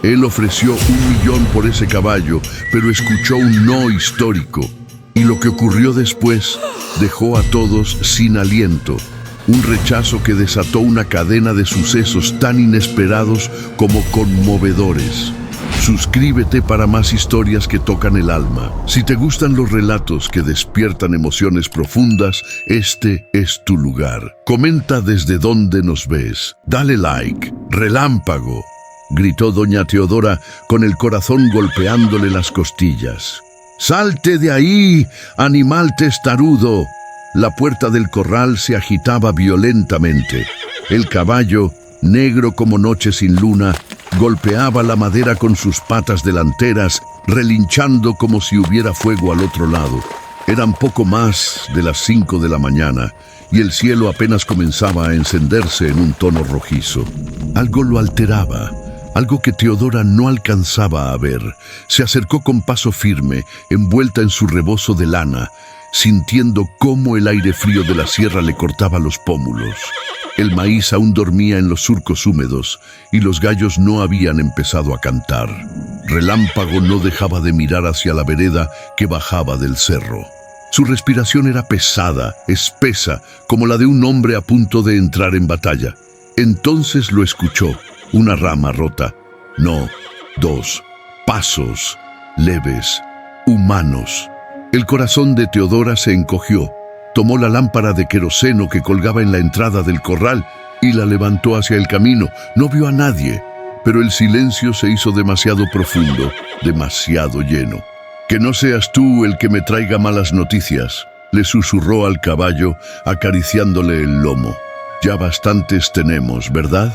Él ofreció 1.000.000 por ese caballo, pero escuchó un no histórico. Y lo que ocurrió después dejó a todos sin aliento. Un rechazo que desató una cadena de sucesos tan inesperados como conmovedores. Suscríbete para más historias que tocan el alma. Si te gustan los relatos que despiertan emociones profundas, este es tu lugar. Comenta desde dónde nos ves. Dale like. Relámpago, gritó doña Teodora con el corazón golpeándole las costillas. ¡Salte de ahí, animal testarudo! La puerta del corral se agitaba violentamente. El caballo, negro como noche sin luna, golpeaba la madera con sus patas delanteras, relinchando como si hubiera fuego al otro lado. Eran poco más de las 5 de la mañana y el cielo apenas comenzaba a encenderse en un tono rojizo. Algo lo alteraba, algo que Teodora no alcanzaba a ver. Se acercó con paso firme, envuelta en su rebozo de lana, sintiendo cómo el aire frío de la sierra le cortaba los pómulos. El maíz aún dormía en los surcos húmedos y los gallos no habían empezado a cantar. Relámpago no dejaba de mirar hacia la vereda que bajaba del cerro. Su respiración era pesada, espesa, como la de un hombre a punto de entrar en batalla. Entonces lo escuchó, una rama rota. No, 2 pasos, leves, humanos. El corazón de Teodora se encogió. Tomó la lámpara de queroseno que colgaba en la entrada del corral y la levantó hacia el camino. No vio a nadie, pero el silencio se hizo demasiado profundo, demasiado lleno. «Que no seas tú el que me traiga malas noticias», le susurró al caballo, acariciándole el lomo. «Ya bastantes tenemos, ¿verdad?».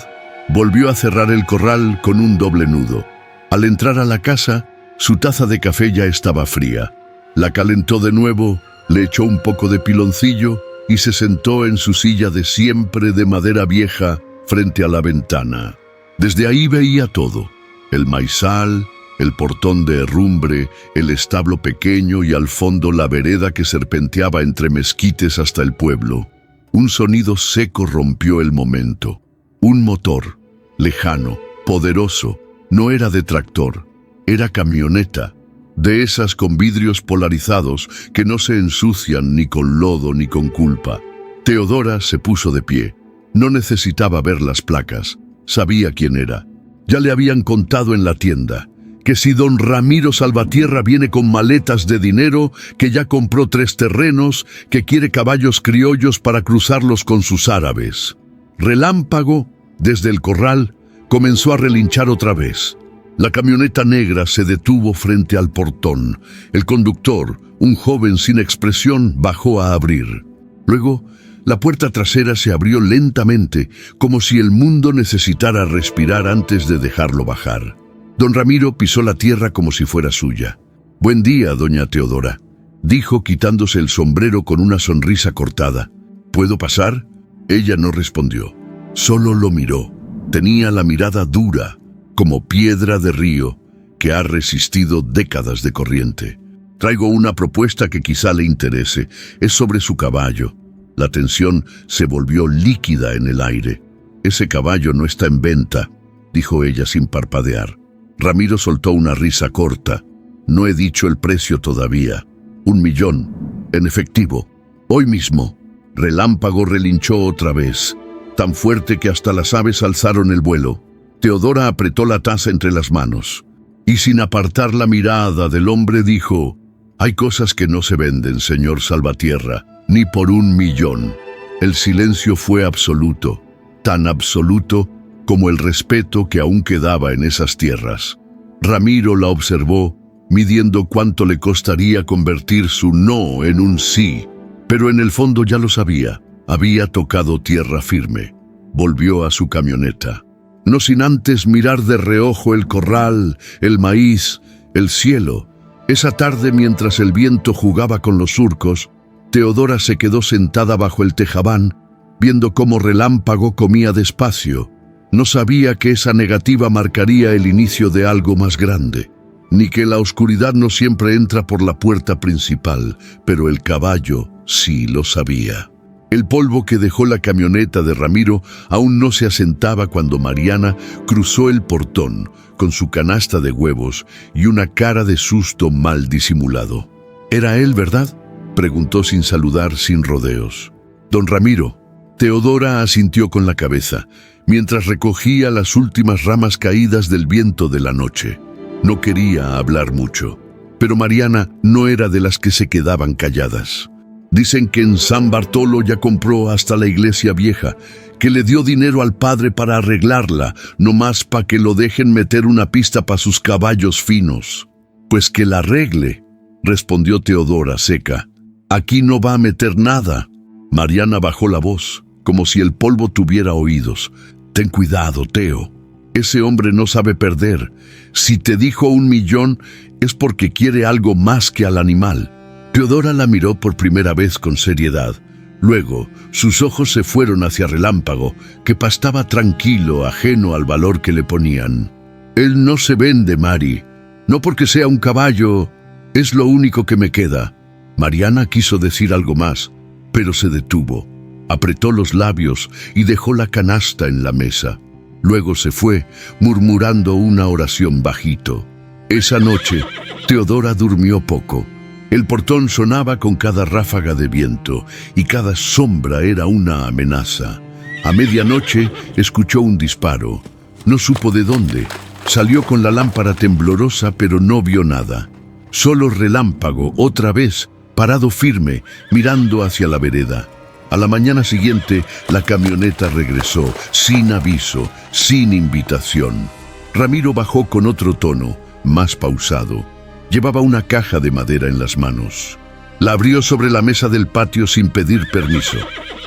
Volvió a cerrar el corral con un doble nudo. Al entrar a la casa, su taza de café ya estaba fría. La calentó de nuevo, le echó un poco de piloncillo y se sentó en su silla de siempre de madera vieja frente a la ventana. Desde ahí veía todo: el maizal, el portón de herrumbre, el establo pequeño y al fondo la vereda que serpenteaba entre mezquites hasta el pueblo. Un sonido seco rompió el momento. Un motor, lejano, poderoso, no era de tractor, era camioneta. De esas con vidrios polarizados que no se ensucian ni con lodo ni con culpa. Teodora se puso de pie. No necesitaba ver las placas. Sabía quién era. Ya le habían contado en la tienda que si don Ramiro Salvatierra viene con maletas de dinero, que ya compró 3 terrenos, que quiere caballos criollos para cruzarlos con sus árabes. Relámpago, desde el corral, comenzó a relinchar otra vez. La camioneta negra se detuvo frente al portón. El conductor, un joven sin expresión, bajó a abrir. Luego, la puerta trasera se abrió lentamente, como si el mundo necesitara respirar antes de dejarlo bajar. Don Ramiro pisó la tierra como si fuera suya. «Buen día, doña Teodora», dijo quitándose el sombrero con una sonrisa cortada. «¿Puedo pasar?». Ella no respondió. Solo lo miró. Tenía la mirada dura, como piedra de río que ha resistido décadas de corriente. «Traigo una propuesta que quizá le interese. Es sobre su caballo». La tensión se volvió líquida en el aire. «Ese caballo no está en venta», dijo ella sin parpadear. Ramiro soltó una risa corta. «No he dicho el precio todavía. 1.000.000, en efectivo, hoy mismo». Relámpago relinchó otra vez, tan fuerte que hasta las aves alzaron el vuelo. Teodora apretó la taza entre las manos y sin apartar la mirada del hombre dijo: «Hay cosas que no se venden, señor Salvatierra, ni por 1.000.000». El silencio fue absoluto, tan absoluto como el respeto que aún quedaba en esas tierras. Ramiro la observó, midiendo cuánto le costaría convertir su no en un sí, pero en el fondo ya lo sabía. Había tocado tierra firme. Volvió a su camioneta, no sin antes mirar de reojo el corral, el maíz, el cielo. Esa tarde, mientras el viento jugaba con los surcos, Teodora se quedó sentada bajo el tejabán, viendo cómo Relámpago comía despacio. No sabía que esa negativa marcaría el inicio de algo más grande, ni que la oscuridad no siempre entra por la puerta principal, pero el caballo sí lo sabía. El polvo que dejó la camioneta de Ramiro aún no se asentaba cuando Mariana cruzó el portón con su canasta de huevos y una cara de susto mal disimulado. «¿Era él, verdad?», preguntó sin saludar, sin rodeos. «Don Ramiro». Teodora asintió con la cabeza, mientras recogía las últimas ramas caídas del viento de la noche. No quería hablar mucho, pero Mariana no era de las que se quedaban calladas. «Dicen que en San Bartolo ya compró hasta la iglesia vieja, que le dio dinero al padre para arreglarla, nomás pa' que lo dejen meter una pista pa' sus caballos finos». «Pues que la arregle», respondió Teodora seca. «Aquí no va a meter nada». Mariana bajó la voz, como si el polvo tuviera oídos. «Ten cuidado, Teo. Ese hombre no sabe perder. Si te dijo 1 millón, es porque quiere algo más que al animal». Teodora la miró por primera vez con seriedad. Luego, sus ojos se fueron hacia Relámpago, que pastaba tranquilo, ajeno al valor que le ponían. «Él no se vende, Mari. No porque sea un caballo. Es lo único que me queda». Mariana quiso decir algo más, pero se detuvo. Apretó los labios y dejó la canasta en la mesa. Luego se fue, murmurando una oración bajito. Esa noche, Teodora durmió poco. El portón sonaba con cada ráfaga de viento y cada sombra era una amenaza. A medianoche escuchó un disparo. No supo de dónde. Salió con la lámpara temblorosa, pero no vio nada. Solo Relámpago, otra vez, parado firme, mirando hacia la vereda. A la mañana siguiente, la camioneta regresó, sin aviso, sin invitación. Ramiro bajó con otro tono, más pausado. Llevaba una caja de madera en las manos. La abrió sobre la mesa del patio sin pedir permiso.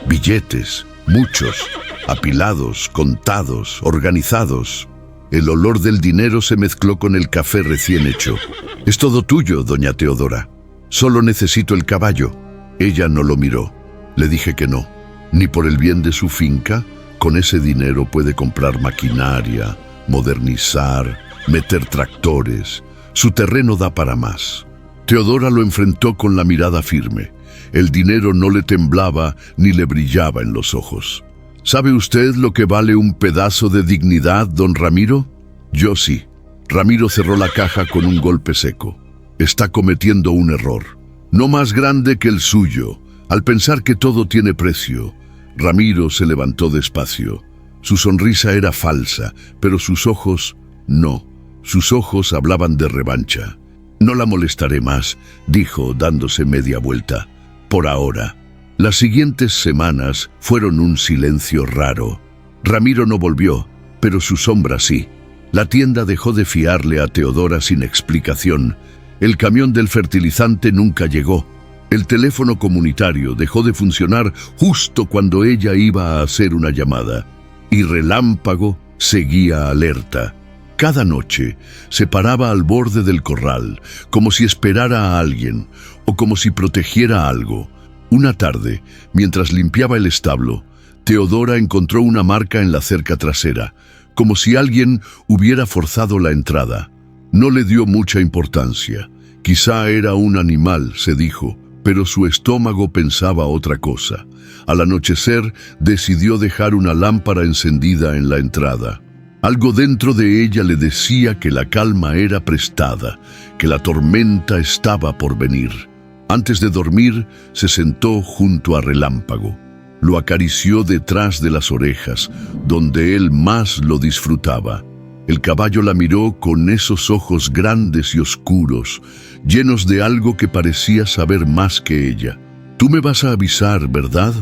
Billetes, muchos, apilados, contados, organizados. El olor del dinero se mezcló con el café recién hecho. «Es todo tuyo, doña Teodora. Solo necesito el caballo». Ella no lo miró. Le dije que no. Ni por el bien de su finca. Con ese dinero puede comprar maquinaria, modernizar, meter tractores. Su terreno da para más. Teodora lo enfrentó con la mirada firme. El dinero no le temblaba ni le brillaba en los ojos. «¿Sabe usted lo que vale un pedazo de dignidad, don Ramiro?». «Yo sí». Ramiro cerró la caja con un golpe seco. «Está cometiendo un error. No más grande que el suyo. Al pensar que todo tiene precio». Ramiro se levantó despacio. Su sonrisa era falsa, pero sus ojos no. Sus ojos hablaban de revancha. «No la molestaré más», dijo, dándose media vuelta. «Por ahora». Las siguientes semanas fueron un silencio raro. Ramiro no volvió, pero su sombra sí. La tienda dejó de fiarle a Teodora sin explicación. El camión del fertilizante nunca llegó. El teléfono comunitario dejó de funcionar justo cuando ella iba a hacer una llamada. Y Relámpago seguía alerta. Cada noche se paraba al borde del corral, como si esperara a alguien o como si protegiera algo. Una tarde, mientras limpiaba el establo, Teodora encontró una marca en la cerca trasera, como si alguien hubiera forzado la entrada. No le dio mucha importancia. Quizá era un animal, se dijo, pero su estómago pensaba otra cosa. Al anochecer, decidió dejar una lámpara encendida en la entrada. Algo dentro de ella le decía que la calma era prestada, que la tormenta estaba por venir. Antes de dormir, se sentó junto a Relámpago. Lo acarició detrás de las orejas, donde él más lo disfrutaba. El caballo la miró con esos ojos grandes y oscuros, llenos de algo que parecía saber más que ella. «Tú me vas a avisar, ¿verdad?»,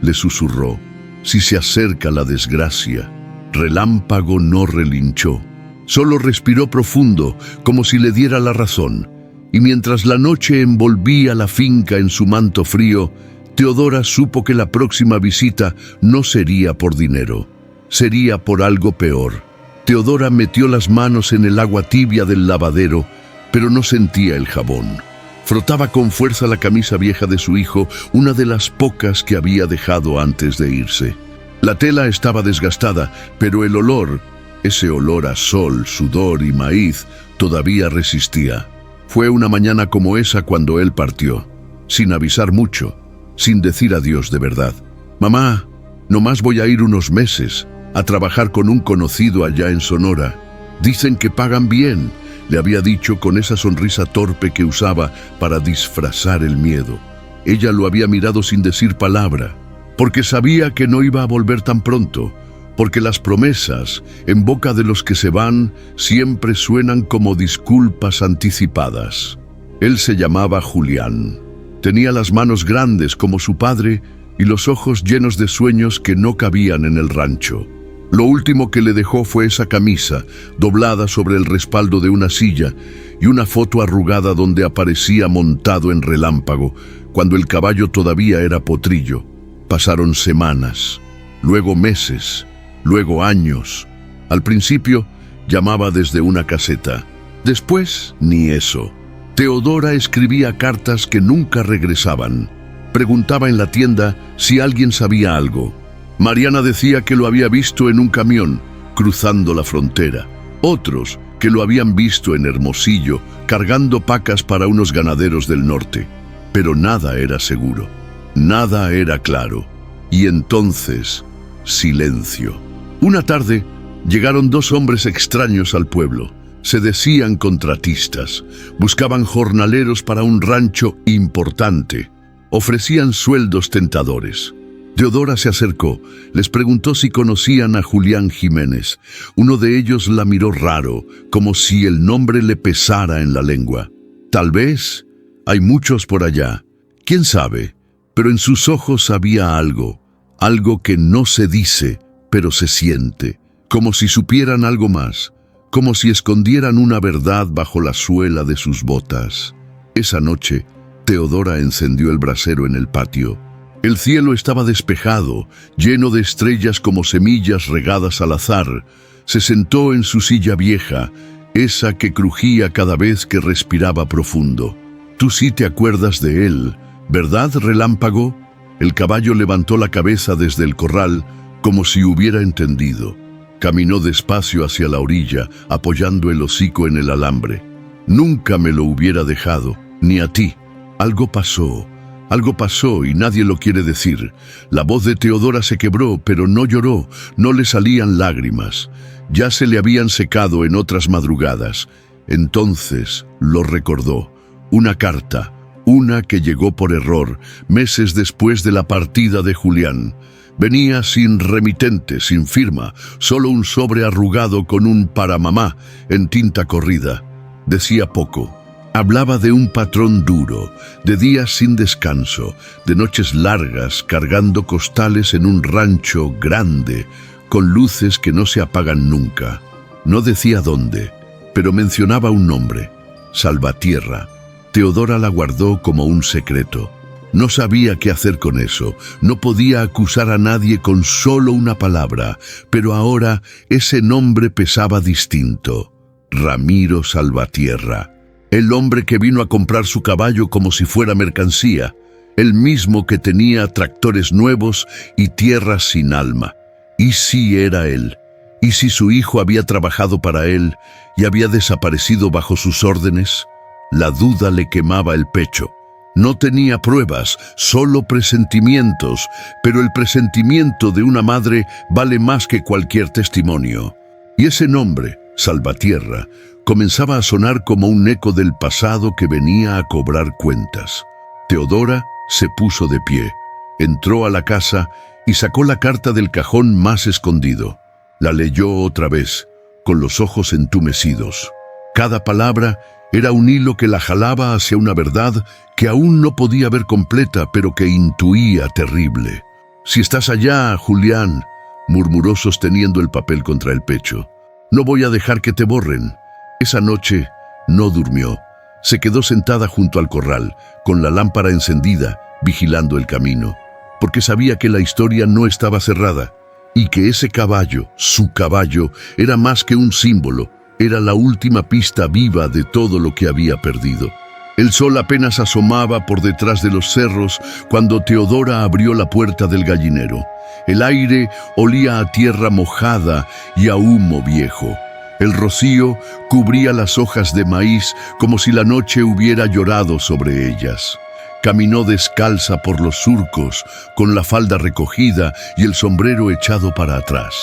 le susurró, «si se acerca la desgracia». Relámpago no relinchó. Solo respiró profundo, como si le diera la razón. Y mientras la noche envolvía la finca en su manto frío, Teodora supo que la próxima visita no sería por dinero. Sería por algo peor. Teodora metió las manos en el agua tibia del lavadero, pero no sentía el jabón. Frotaba con fuerza la camisa vieja de su hijo, una de las pocas que había dejado antes de irse. La tela estaba desgastada, pero el olor, ese olor a sol, sudor y maíz, todavía resistía. Fue una mañana como esa cuando él partió, sin avisar mucho, sin decir adiós de verdad. Mamá, nomás voy a ir unos meses a trabajar con un conocido allá en Sonora. Dicen que pagan bien, le había dicho con esa sonrisa torpe que usaba para disfrazar el miedo. Ella lo había mirado sin decir palabra, porque sabía que no iba a volver tan pronto, porque las promesas en boca de los que se van siempre suenan como disculpas anticipadas. Él se llamaba Julián. Tenía las manos grandes como su padre y los ojos llenos de sueños que no cabían en el rancho. Lo último que le dejó fue esa camisa, doblada sobre el respaldo de una silla, y una foto arrugada donde aparecía montado en Relámpago, cuando el caballo todavía era potrillo. Pasaron semanas, luego meses, luego años. Al principio llamaba desde una caseta. Después, ni eso. Teodora escribía cartas que nunca regresaban. Preguntaba en la tienda si alguien sabía algo. Mariana decía que lo había visto en un camión, cruzando la frontera. Otros que lo habían visto en Hermosillo, cargando pacas para unos ganaderos del norte. Pero nada era seguro, nada era claro. Y entonces, silencio. Una tarde, llegaron dos hombres extraños al pueblo. Se decían contratistas, buscaban jornaleros para un rancho importante. Ofrecían sueldos tentadores. Teodora se acercó, les preguntó si conocían a Julián Jiménez. Uno de ellos la miró raro, como si el nombre le pesara en la lengua. Tal vez, hay muchos por allá, quién sabe, pero en sus ojos había algo que no se dice, pero se siente, como si supieran algo más, como si escondieran una verdad bajo la suela de sus botas. Esa noche, Teodora encendió el brasero en el patio. El cielo estaba despejado, lleno de estrellas como semillas regadas al azar. Se sentó en su silla vieja, esa que crujía cada vez que respiraba profundo. Tú sí te acuerdas de él, ¿verdad, Relámpago? El caballo levantó la cabeza desde el corral, como si hubiera entendido. Caminó despacio hacia la orilla, apoyando el hocico en el alambre. Nunca me lo hubiera dejado, ni a ti. Algo pasó y nadie lo quiere decir. La voz de Teodora se quebró, pero no lloró, no le salían lágrimas. Ya se le habían secado en otras madrugadas. Entonces lo recordó. Una carta, una que llegó por error, meses después de la partida de Julián. Venía sin remitente, sin firma, solo un sobre arrugado con un para mamá en tinta corrida. Decía poco. Hablaba de un patrón duro, de días sin descanso, de noches largas cargando costales en un rancho grande, con luces que no se apagan nunca. No decía dónde, pero mencionaba un nombre, Salvatierra. Teodora la guardó como un secreto. No sabía qué hacer con eso, no podía acusar a nadie con solo una palabra, pero ahora ese nombre pesaba distinto. Ramiro Salvatierra. El hombre que vino a comprar su caballo como si fuera mercancía, el mismo que tenía tractores nuevos y tierras sin alma. ¿Y si era él? ¿Y si su hijo había trabajado para él y había desaparecido bajo sus órdenes? La duda le quemaba el pecho. No tenía pruebas, solo presentimientos, pero el presentimiento de una madre vale más que cualquier testimonio. Y ese nombre, Salvatierra, comenzaba a sonar como un eco del pasado que venía a cobrar cuentas. Teodora se puso de pie, entró a la casa y sacó la carta del cajón más escondido. La leyó otra vez, con los ojos entumecidos. Cada palabra era un hilo que la jalaba hacia una verdad que aún no podía ver completa, pero que intuía terrible. «Si estás allá, Julián», murmuró sosteniendo el papel contra el pecho, «no voy a dejar que te borren». Esa noche no durmió. Se quedó sentada junto al corral, con la lámpara encendida, vigilando el camino, porque sabía que la historia no estaba cerrada, y que ese caballo, su caballo, era más que un símbolo, era la última pista viva de todo lo que había perdido. El sol apenas asomaba por detrás de los cerros cuando Teodora abrió la puerta del gallinero. El aire olía a tierra mojada y a humo viejo. El rocío cubría las hojas de maíz como si la noche hubiera llorado sobre ellas. Caminó descalza por los surcos, con la falda recogida y el sombrero echado para atrás.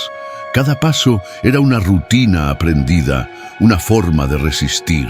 Cada paso era una rutina aprendida, una forma de resistir.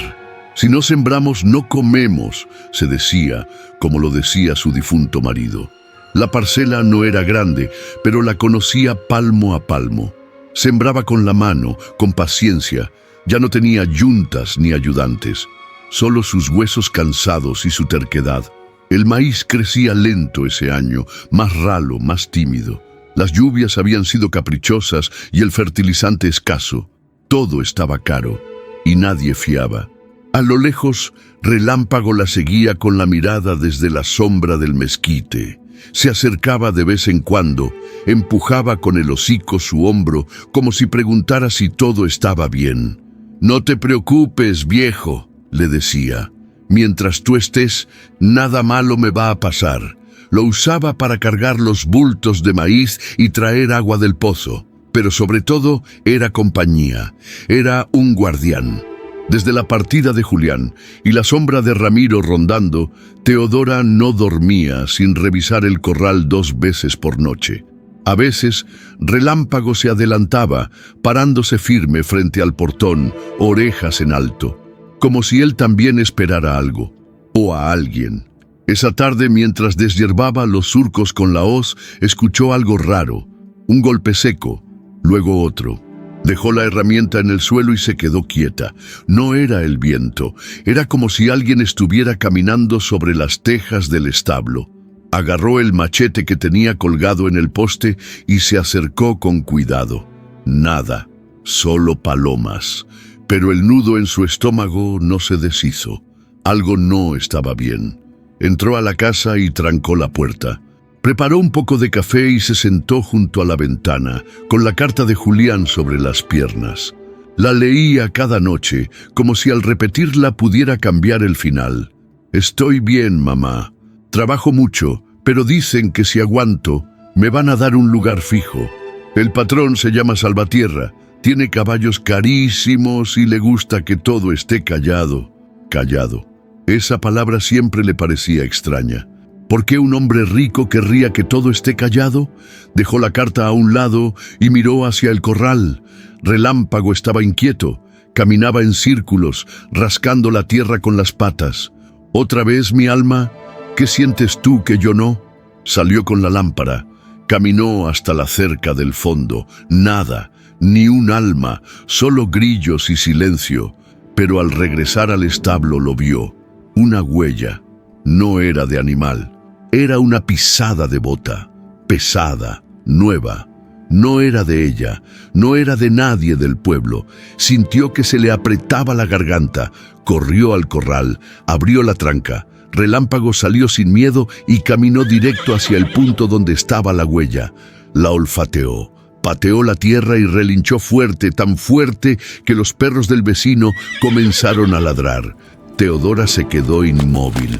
Si no sembramos, no comemos, se decía, como lo decía su difunto marido. La parcela no era grande, pero la conocía palmo a palmo. Sembraba con la mano, con paciencia. Ya no tenía yuntas ni ayudantes, solo sus huesos cansados y su terquedad. El maíz crecía lento ese año, más ralo, más tímido. Las lluvias habían sido caprichosas y el fertilizante escaso. Todo estaba caro y nadie fiaba. A lo lejos, Relámpago la seguía con la mirada desde la sombra del mezquite. Se acercaba de vez en cuando, empujaba con el hocico su hombro como si preguntara si todo estaba bien. «No te preocupes, viejo», le decía. «Mientras tú estés, nada malo me va a pasar». Lo usaba para cargar los bultos de maíz y traer agua del pozo, pero sobre todo era compañía, era un guardián. Desde la partida de Julián y la sombra de Ramiro rondando, Teodora no dormía sin revisar el corral 2 veces por noche. A veces, Relámpago se adelantaba, parándose firme frente al portón, orejas en alto, como si él también esperara algo, o a alguien. Esa tarde, mientras deshierbaba los surcos con la hoz, escuchó algo raro, un golpe seco, luego otro. Dejó la herramienta en el suelo y se quedó quieta. No era el viento, era como si alguien estuviera caminando sobre las tejas del establo. Agarró el machete que tenía colgado en el poste y se acercó con cuidado. Nada, solo palomas. Pero el nudo en su estómago no se deshizo. Algo no estaba bien. Entró a la casa y trancó la puerta. Preparó un poco de café y se sentó junto a la ventana, con la carta de Julián sobre las piernas. La leía cada noche, como si al repetirla pudiera cambiar el final. «Estoy bien, mamá. Trabajo mucho, pero dicen que si aguanto, me van a dar un lugar fijo. El patrón se llama Salvatierra, tiene caballos carísimos y le gusta que todo esté callado». Callado. Esa palabra siempre le parecía extraña. ¿Por qué un hombre rico querría que todo esté callado? Dejó la carta a un lado y miró hacia el corral. Relámpago estaba inquieto. Caminaba en círculos, rascando la tierra con las patas. «¿Otra vez, mi alma? ¿Qué sientes tú que yo no?» Salió con la lámpara. Caminó hasta la cerca del fondo. Nada, ni un alma, solo grillos y silencio. Pero al regresar al establo lo vio. Una huella. No era de animal. Era una pisada de bota, pesada, nueva. No era de ella, no era de nadie del pueblo. Sintió que se le apretaba la garganta. Corrió al corral, abrió la tranca. Relámpago salió sin miedo y caminó directo hacia el punto donde estaba la huella. La olfateó, pateó la tierra y relinchó fuerte, tan fuerte que los perros del vecino comenzaron a ladrar. Teodora se quedó inmóvil.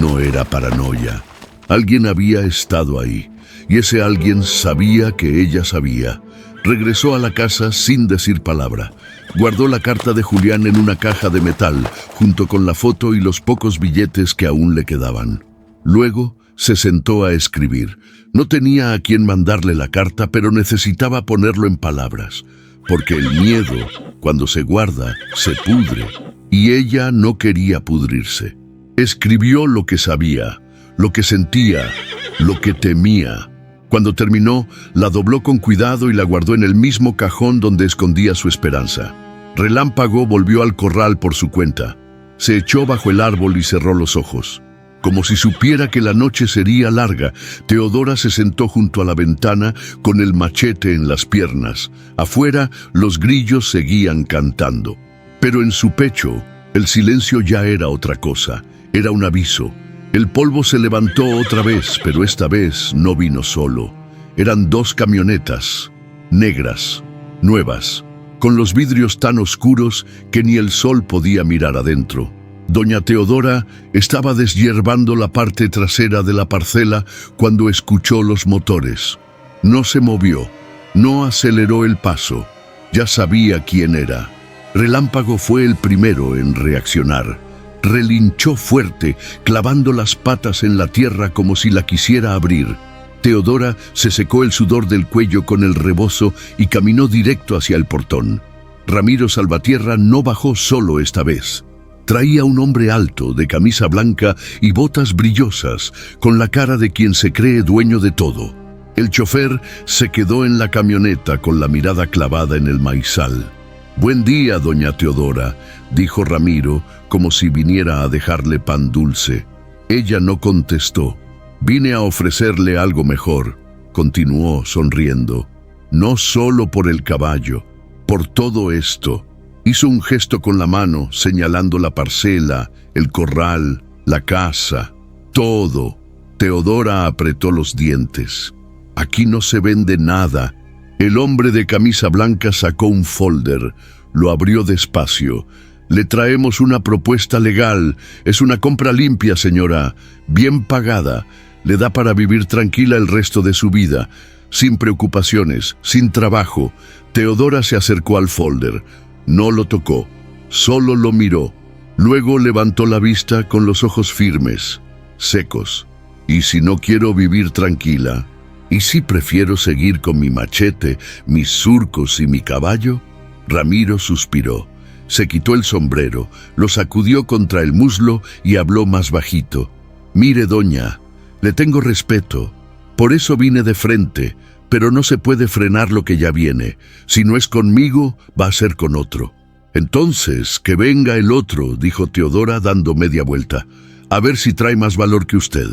No era paranoia. Alguien había estado ahí, y ese alguien sabía que ella sabía. Regresó a la casa sin decir palabra. Guardó la carta de Julián en una caja de metal, junto con la foto y los pocos billetes que aún le quedaban. Luego se sentó a escribir. No tenía a quién mandarle la carta, pero necesitaba ponerlo en palabras, porque el miedo, cuando se guarda, se pudre, y ella no quería pudrirse. Escribió lo que sabía, lo que sentía, lo que temía. Cuando terminó, la dobló con cuidado y la guardó en el mismo cajón donde escondía su esperanza. Relámpago volvió al corral por su cuenta. Se echó bajo el árbol y cerró los ojos. Como si supiera que la noche sería larga, Teodora se sentó junto a la ventana con el machete en las piernas. Afuera, los grillos seguían cantando. Pero en su pecho, el silencio ya era otra cosa. Era un aviso. El polvo se levantó otra vez, pero esta vez no vino solo. Eran 2 camionetas, negras, nuevas, con los vidrios tan oscuros que ni el sol podía mirar adentro. Doña Teodora estaba deshierbando la parte trasera de la parcela cuando escuchó los motores. No se movió, no aceleró el paso. Ya sabía quién era. Relámpago fue el primero en reaccionar. relinchó fuerte, clavando las patas en la tierra como si la quisiera abrir. Teodora se secó el sudor del cuello con el rebozo y caminó directo hacia el portón. Ramiro Salvatierra no bajó solo esta vez. Traía un hombre alto, de camisa blanca y botas brillosas, con la cara de quien se cree dueño de todo. El chofer se quedó en la camioneta con la mirada clavada en el maizal. «Buen día, doña Teodora», dijo Ramiro, como si viniera a dejarle pan dulce. Ella no contestó. «Vine a ofrecerle algo mejor», continuó sonriendo. «No solo por el caballo, por todo esto». Hizo un gesto con la mano, señalando la parcela, el corral, la casa, todo. Teodora apretó los dientes. «Aquí no se vende nada». El hombre de camisa blanca sacó un folder, lo abrió despacio. «Le traemos una propuesta legal. Es una compra limpia, señora, bien pagada. Le da para vivir tranquila el resto de su vida, sin preocupaciones, sin trabajo». Teodora se acercó al folder. No lo tocó, solo lo miró. Luego levantó la vista con los ojos firmes, secos. «¿Y si no quiero vivir tranquila? ¿Y si prefiero seguir con mi machete, mis surcos y mi caballo?» Ramiro suspiró. Se quitó el sombrero, lo sacudió contra el muslo y habló más bajito. «Mire, doña, le tengo respeto. Por eso vine de frente. Pero no se puede frenar lo que ya viene. Si no es conmigo, va a ser con otro». «Entonces, que venga el otro», dijo Teodora dando media vuelta. «A ver si trae más valor que usted».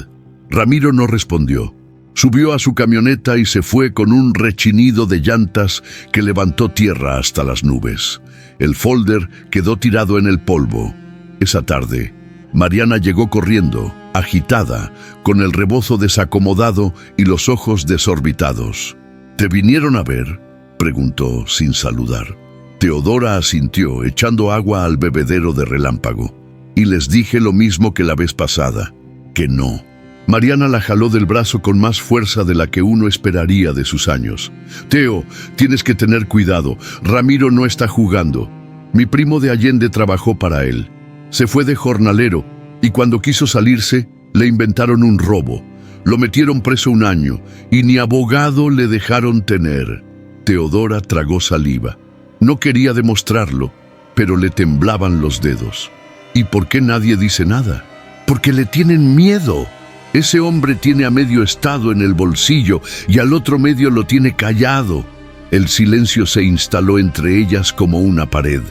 Ramiro no respondió. Subió a su camioneta y se fue con un rechinido de llantas que levantó tierra hasta las nubes. El folder quedó tirado en el polvo. Esa tarde, Mariana llegó corriendo, agitada, con el rebozo desacomodado y los ojos desorbitados. «¿Te vinieron a ver?», preguntó sin saludar. Teodora asintió, echando agua al bebedero de Relámpago. «Y les dije lo mismo que la vez pasada, que no». Mariana la jaló del brazo con más fuerza de la que uno esperaría de sus años. «Teo, tienes que tener cuidado. Ramiro no está jugando. Mi primo de Allende trabajó para él. Se fue de jornalero y cuando quiso salirse, le inventaron un robo. Lo metieron preso 1 año y ni abogado le dejaron tener». Teodora tragó saliva. No quería demostrarlo, pero le temblaban los dedos. «¿Y por qué nadie dice nada?». «Porque le tienen miedo. Ese hombre tiene a medio estado en el bolsillo y al otro medio lo tiene callado». El silencio se instaló entre ellas como una pared.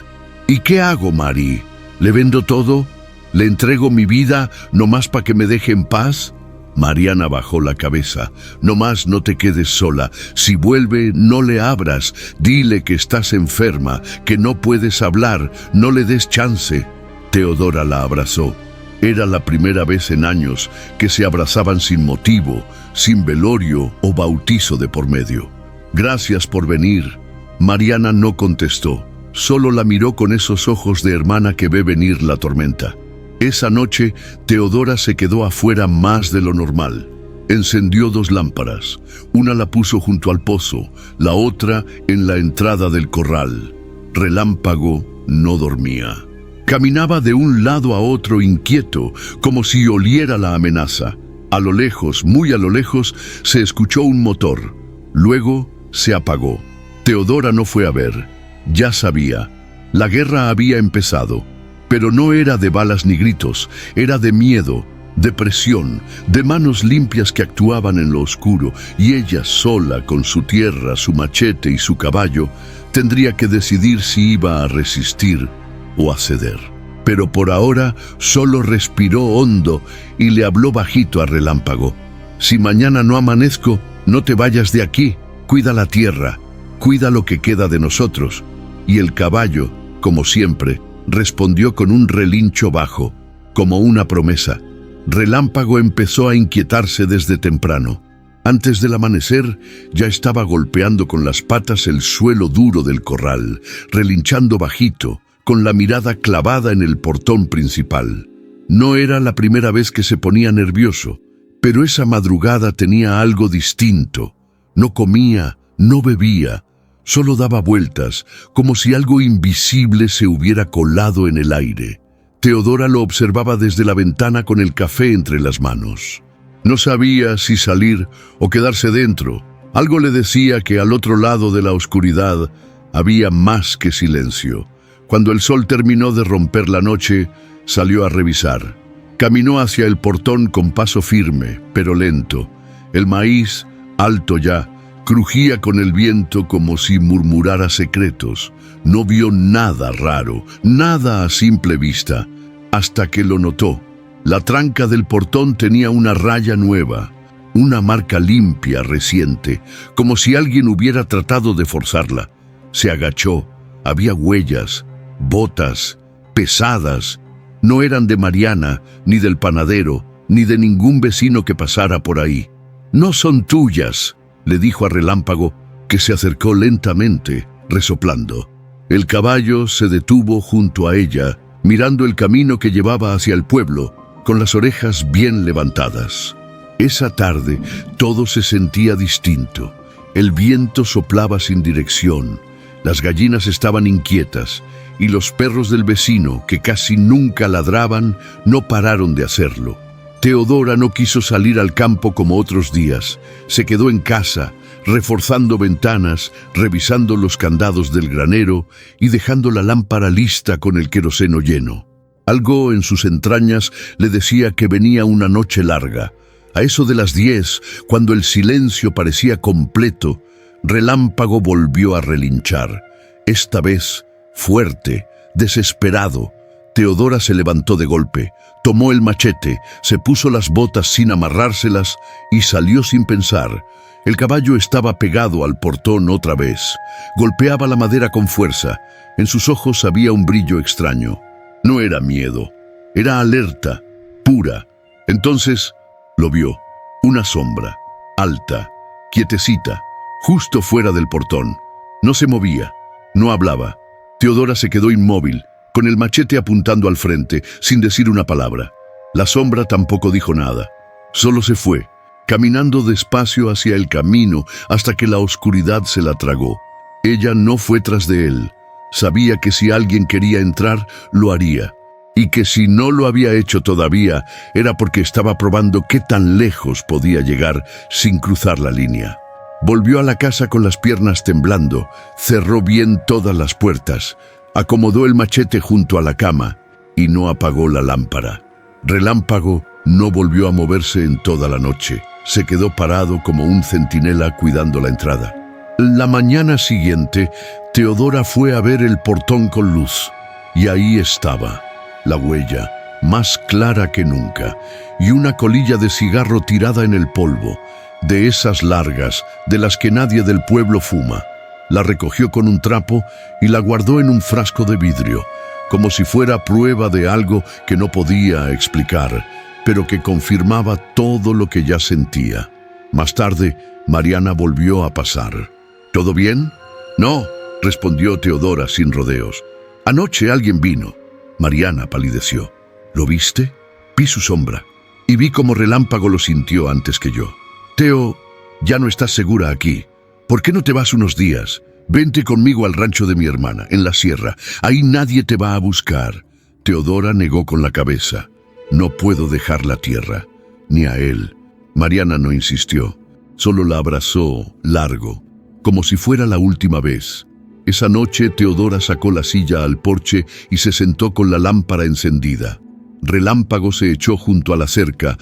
«¿Y qué hago, Mari? ¿Le vendo todo? ¿Le entrego mi vida nomás para que me deje en paz?». Mariana bajó la cabeza. «Nomás no te quedes sola. Si vuelve, no le abras. Dile que estás enferma, que no puedes hablar. No le des chance». Teodora la abrazó. Era la primera vez en años que se abrazaban sin motivo, sin velorio o bautizo de por medio. «Gracias por venir». Mariana no contestó. Solo la miró con esos ojos de hermana que ve venir la tormenta. Esa noche, Teodora se quedó afuera más de lo normal. Encendió 2 lámparas. Una la puso junto al pozo, la otra en la entrada del corral. Relámpago no dormía. Caminaba de un lado a otro inquieto, como si oliera la amenaza. A lo lejos, muy a lo lejos, se escuchó un motor. Luego se apagó. Teodora no fue a ver. Ya sabía. La guerra había empezado. Pero no era de balas ni gritos, era de miedo, de presión, de manos limpias que actuaban en lo oscuro, y ella sola, con su tierra, su machete y su caballo, tendría que decidir si iba a resistir o a ceder. Pero por ahora solo respiró hondo y le habló bajito a Relámpago. «Si mañana no amanezco, no te vayas de aquí. Cuida la tierra, cuida lo que queda de nosotros». Y el caballo, como siempre, respondió con un relincho bajo, como una promesa. Relámpago empezó a inquietarse desde temprano. Antes del amanecer, ya estaba golpeando con las patas el suelo duro del corral, relinchando bajito, con la mirada clavada en el portón principal. No era la primera vez que se ponía nervioso, pero esa madrugada tenía algo distinto. No comía, no bebía, solo daba vueltas, como si algo invisible se hubiera colado en el aire. Teodora lo observaba desde la ventana con el café entre las manos. No sabía si salir o quedarse dentro. Algo le decía que al otro lado de la oscuridad había más que silencio. Cuando el sol terminó de romper la noche, salió a revisar. Caminó hacia el portón con paso firme, pero lento. El maíz, alto ya, crujía con el viento como si murmurara secretos. No vio nada raro, nada a simple vista, hasta que lo notó. La tranca del portón tenía una raya nueva, una marca limpia, reciente, como si alguien hubiera tratado de forzarla. Se agachó. Había huellas, botas, pesadas. No eran de Mariana, ni del panadero, ni de ningún vecino que pasara por ahí. «No son tuyas», le dijo a Relámpago, que se acercó lentamente, resoplando. El caballo se detuvo junto a ella, mirando el camino que llevaba hacia el pueblo, con las orejas bien levantadas. Esa tarde todo se sentía distinto. El viento soplaba sin dirección, las gallinas estaban inquietas, y los perros del vecino, que casi nunca ladraban, no pararon de hacerlo. Teodora no quiso salir al campo como otros días. Se quedó en casa, reforzando ventanas, revisando los candados del granero y dejando la lámpara lista con el queroseno lleno. Algo en sus entrañas le decía que venía una noche larga. A eso de las 10, cuando el silencio parecía completo, Relámpago volvió a relinchar. Esta vez, fuerte, desesperado. Teodora se levantó de golpe, tomó el machete, se puso las botas sin amarrárselas y salió sin pensar. El caballo estaba pegado al portón otra vez. Golpeaba la madera con fuerza. En sus ojos había un brillo extraño. No era miedo, era alerta, pura. Entonces lo vio, una sombra, alta, quietecita, justo fuera del portón. No se movía, no hablaba. Teodora se quedó inmóvil, con el machete apuntando al frente, sin decir una palabra. La sombra tampoco dijo nada. Solo se fue, caminando despacio hacia el camino hasta que la oscuridad se la tragó. Ella no fue tras de él. Sabía que si alguien quería entrar, lo haría. Y que si no lo había hecho todavía, era porque estaba probando qué tan lejos podía llegar sin cruzar la línea. Volvió a la casa con las piernas temblando, cerró bien todas las puertas, acomodó el machete junto a la cama y no apagó la lámpara. Relámpago no volvió a moverse en toda la noche. Se quedó parado como un centinela cuidando la entrada. La mañana siguiente, Teodora fue a ver el portón con luz. Y ahí estaba, la huella, más clara que nunca, y una colilla de cigarro tirada en el polvo, de esas largas, de las que nadie del pueblo fuma. La recogió con un trapo y la guardó en un frasco de vidrio, como si fuera prueba de algo que no podía explicar, pero que confirmaba todo lo que ya sentía. Más tarde, Mariana volvió a pasar. ¿Todo bien? No, respondió Teodora sin rodeos. Anoche alguien vino. Mariana palideció. ¿Lo viste? Vi su sombra y vi cómo Relámpago lo sintió antes que yo. Teo, ya no estás segura aquí. ¿Por qué no te vas unos días? Vente conmigo al rancho de mi hermana, en la sierra. Ahí nadie te va a buscar. Teodora negó con la cabeza. No puedo dejar la tierra, ni a él. Mariana no insistió. Solo la abrazó, largo, como si fuera la última vez. Esa noche Teodora sacó la silla al porche y se sentó con la lámpara encendida. Relámpago se echó junto a la cerca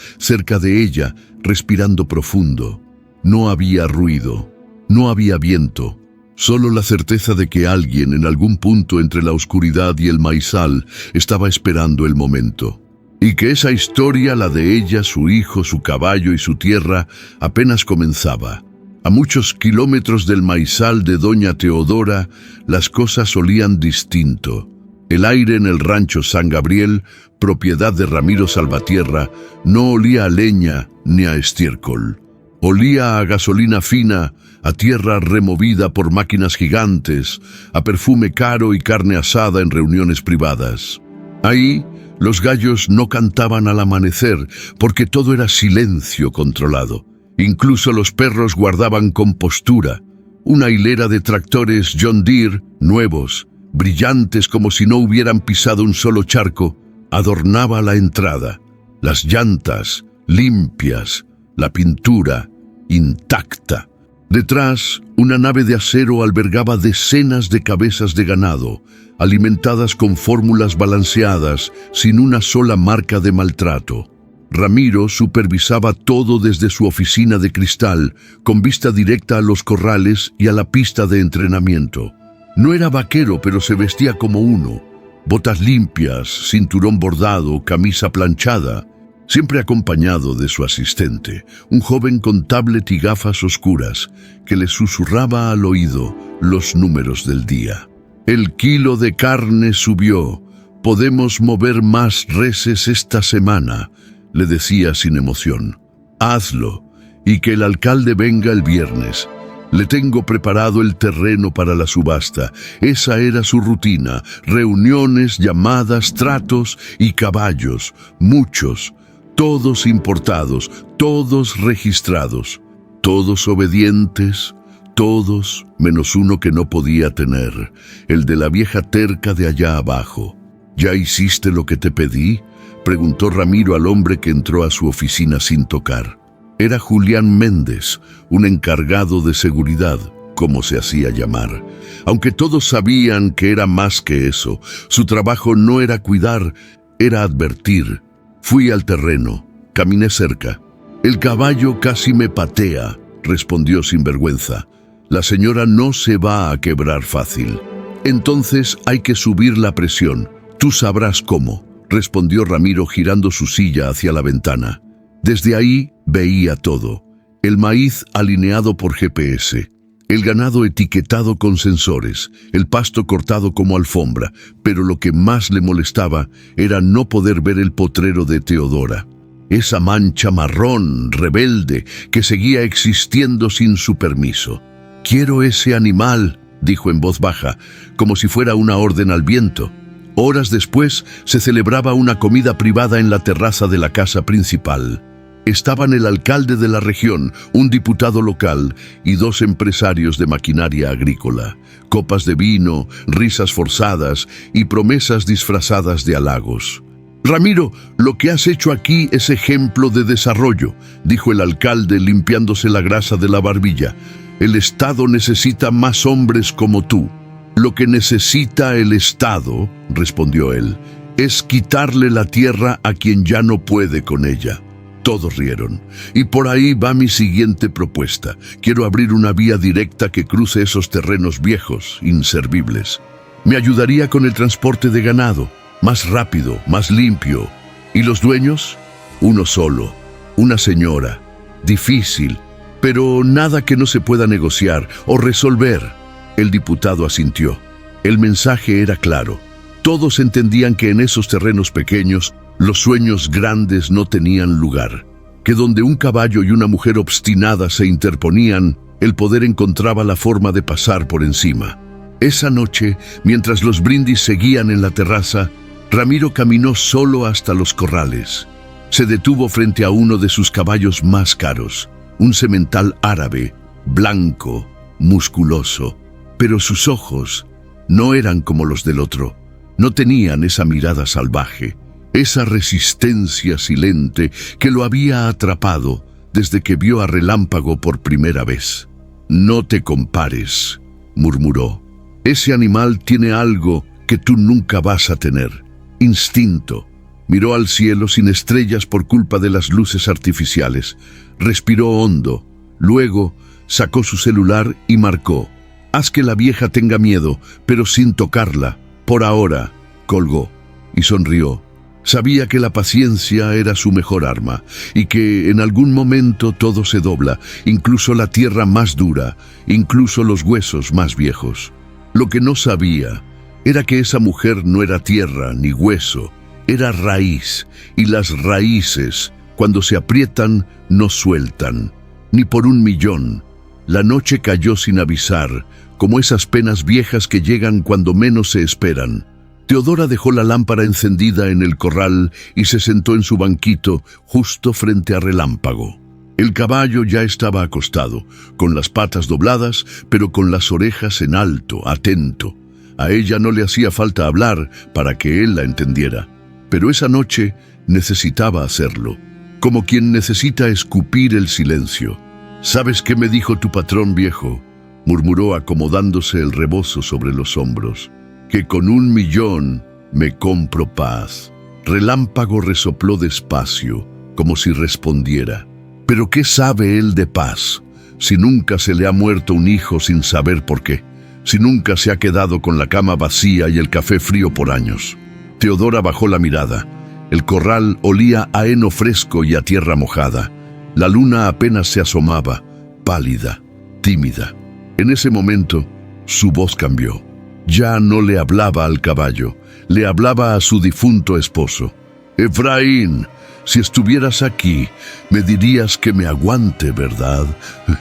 de ella, respirando profundo. No había ruido, no había viento, solo la certeza de que alguien en algún punto entre la oscuridad y el maizal estaba esperando el momento. Y que esa historia, la de ella, su hijo, su caballo y su tierra, apenas comenzaba. A muchos kilómetros del maizal de doña Teodora, las cosas olían distinto. El aire en el rancho San Gabriel, propiedad de Ramiro Salvatierra, no olía a leña ni a estiércol. Olía a gasolina fina, a tierra removida por máquinas gigantes, a perfume caro y carne asada en reuniones privadas. Ahí, los gallos no cantaban al amanecer porque todo era silencio controlado. Incluso los perros guardaban compostura. Una hilera de tractores John Deere, nuevos, brillantes como si no hubieran pisado un solo charco, adornaba la entrada, las llantas limpias, la pintura intacta. Detrás, una nave de acero albergaba decenas de cabezas de ganado, alimentadas con fórmulas balanceadas, sin una sola marca de maltrato. Ramiro supervisaba todo desde su oficina de cristal, con vista directa a los corrales y a la pista de entrenamiento. No era vaquero, pero se vestía como uno. Botas limpias, cinturón bordado, camisa planchada, siempre acompañado de su asistente, un joven con tablet y gafas oscuras, que le susurraba al oído los números del día. El kilo de carne subió. Podemos mover más reses esta semana, le decía sin emoción. Hazlo, y que el alcalde venga el viernes. Le tengo preparado el terreno para la subasta. Esa era su rutina: reuniones, llamadas, tratos y caballos, muchos, todos importados, todos registrados, todos obedientes, todos menos uno que no podía tener, el de la vieja terca de allá abajo. ¿Ya hiciste lo que te pedí?, preguntó Ramiro al hombre que entró a su oficina sin tocar. Era Julián Méndez, un encargado de seguridad, como se hacía llamar. Aunque todos sabían que era más que eso, su trabajo no era cuidar, era advertir. Fui al terreno, caminé cerca. El caballo casi me patea, respondió sin vergüenza. La señora no se va a quebrar fácil. Entonces hay que subir la presión. Tú sabrás cómo, respondió Ramiro girando su silla hacia la ventana. Desde ahí veía todo: el maíz alineado por GPS, el ganado etiquetado con sensores, el pasto cortado como alfombra, pero lo que más le molestaba era no poder ver el potrero de Teodora. Esa mancha marrón, rebelde, que seguía existiendo sin su permiso. «Quiero ese animal», dijo en voz baja, como si fuera una orden al viento. Horas después se celebraba una comida privada en la terraza de la casa principal. Estaban el alcalde de la región, un diputado local y dos empresarios de maquinaria agrícola. Copas de vino, risas forzadas y promesas disfrazadas de halagos. «Ramiro, lo que has hecho aquí es ejemplo de desarrollo», dijo el alcalde limpiándose la grasa de la barbilla. «El Estado necesita más hombres como tú». «Lo que necesita el Estado», respondió él, «es quitarle la tierra a quien ya no puede con ella». Todos rieron. «Y por ahí va mi siguiente propuesta. Quiero abrir una vía directa que cruce esos terrenos viejos, inservibles. Me ayudaría con el transporte de ganado, más rápido, más limpio. ¿Y los dueños? Uno solo, una señora. Difícil, pero nada que no se pueda negociar o resolver». El diputado asintió. El mensaje era claro. Todos entendían que en esos terrenos pequeños los sueños grandes no tenían lugar, que donde un caballo y una mujer obstinada se interponían, el poder encontraba la forma de pasar por encima. Esa noche, mientras los brindis seguían en la terraza, Ramiro caminó solo hasta los corrales. Se detuvo frente a uno de sus caballos más caros, un semental árabe, blanco, musculoso, pero sus ojos no eran como los del otro. No tenían esa mirada salvaje, esa resistencia silente que lo había atrapado desde que vio a Relámpago por primera vez. «No te compares», murmuró. «Ese animal tiene algo que tú nunca vas a tener. Instinto». Miró al cielo sin estrellas por culpa de las luces artificiales. Respiró hondo. Luego sacó su celular y marcó. «Haz que la vieja tenga miedo, pero sin tocarla. Por ahora», colgó y sonrió. Sabía que la paciencia era su mejor arma y que en algún momento todo se dobla, incluso la tierra más dura, incluso los huesos más viejos. Lo que no sabía era que esa mujer no era tierra ni hueso, era raíz, y las raíces, cuando se aprietan, no sueltan, ni por 1.000.000. La noche cayó sin avisar, como esas penas viejas que llegan cuando menos se esperan. Teodora dejó la lámpara encendida en el corral y se sentó en su banquito justo frente a Relámpago. El caballo ya estaba acostado, con las patas dobladas, pero con las orejas en alto, atento. A ella no le hacía falta hablar para que él la entendiera. pero esa noche necesitaba hacerlo, como quien necesita escupir el silencio. ¿Sabes qué me dijo tu patrón viejo?, murmuró acomodándose el rebozo sobre los hombros. Que con 1.000.000 me compro paz. Relámpago resopló despacio, como si respondiera. ¿Pero qué sabe él de paz, si nunca se le ha muerto un hijo sin saber por qué? Si nunca se ha quedado con la cama vacía y el café frío por años. Teodora bajó la mirada. El corral olía a heno fresco y a tierra mojada. La luna apenas se asomaba, pálida, tímida. En ese momento, su voz cambió. Ya no le hablaba al caballo, le hablaba a su difunto esposo. Efraín, si estuvieras aquí, me dirías que me aguante, ¿verdad?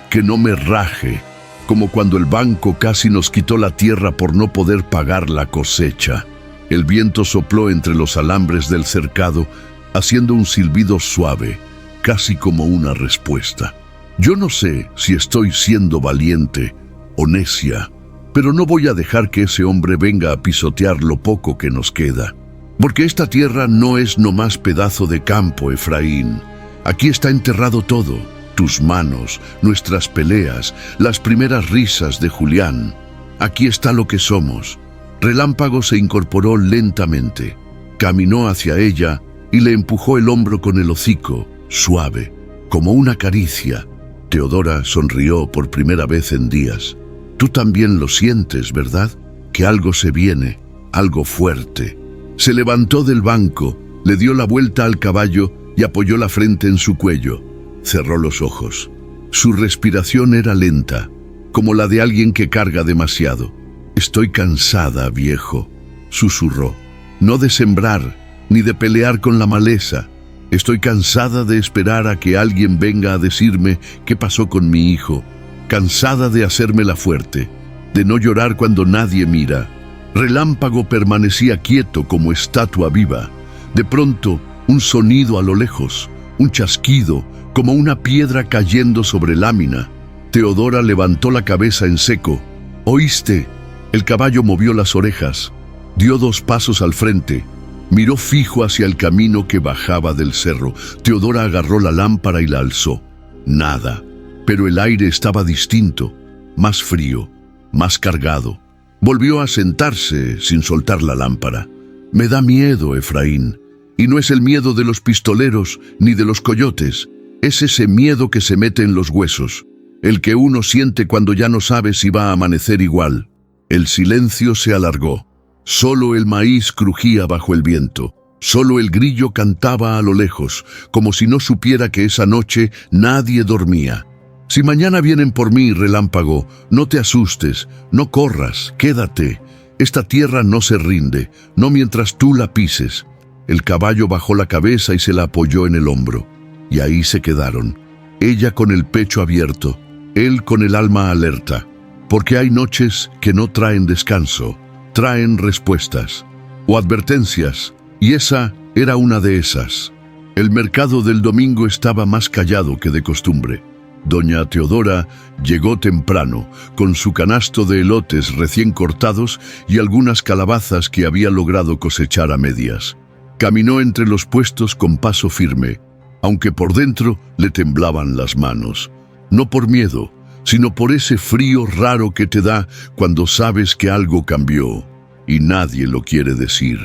Que no me raje, como cuando el banco casi nos quitó la tierra por no poder pagar la cosecha. El viento sopló entre los alambres del cercado, haciendo un silbido suave, casi como una respuesta. Yo no sé si estoy siendo valiente o necia, pero no voy a dejar que ese hombre venga a pisotear lo poco que nos queda. Porque esta tierra no es nomás pedazo de campo, Efraín. Aquí está enterrado todo. Tus manos, nuestras peleas, las primeras risas de Julián. Aquí está lo que somos. Relámpago se incorporó lentamente. Caminó hacia ella y le empujó el hombro con el hocico, suave, como una caricia. Teodora sonrió por primera vez en días. Tú también lo sientes, ¿verdad? Que algo se viene, algo fuerte. Se levantó del banco, le dio la vuelta al caballo y apoyó la frente en su cuello. Cerró los ojos. Su respiración era lenta, como la de alguien que carga demasiado. Estoy cansada, viejo, susurró. No de sembrar, ni de pelear con la maleza. Estoy cansada de esperar a que alguien venga a decirme qué pasó con mi hijo. Cansada de hacérmela fuerte, de no llorar cuando nadie mira. Relámpago permanecía quieto como estatua viva. De pronto, un sonido a lo lejos, un chasquido, como una piedra cayendo sobre lámina. Teodora levantó la cabeza en seco. ¿Oíste? El caballo movió las orejas, dio 2 pasos al frente, miró fijo hacia el camino que bajaba del cerro. Teodora agarró la lámpara y la alzó. Nada. Pero el aire estaba distinto, más frío, más cargado. Volvió a sentarse sin soltar la lámpara. Me da miedo, Efraín. Y no es el miedo de los pistoleros ni de los coyotes. Es ese miedo que se mete en los huesos. El que uno siente cuando ya no sabe si va a amanecer igual. El silencio se alargó. Solo el maíz crujía bajo el viento. Solo el grillo cantaba a lo lejos, como si no supiera que esa noche nadie dormía. Si mañana vienen por mí, Relámpago, no te asustes, no corras, quédate. Esta tierra no se rinde, no mientras tú la pises. El caballo bajó la cabeza y se la apoyó en el hombro. Y ahí se quedaron. Ella con el pecho abierto, él con el alma alerta. Porque hay noches que no traen descanso, traen respuestas o advertencias, y esa era una de esas. El mercado del domingo estaba más callado que de costumbre. Doña Teodora llegó temprano, con su canasto de elotes recién cortados y algunas calabazas que había logrado cosechar a medias. Caminó entre los puestos con paso firme, aunque por dentro le temblaban las manos. No por miedo, sino por ese frío raro que te da cuando sabes que algo cambió y nadie lo quiere decir.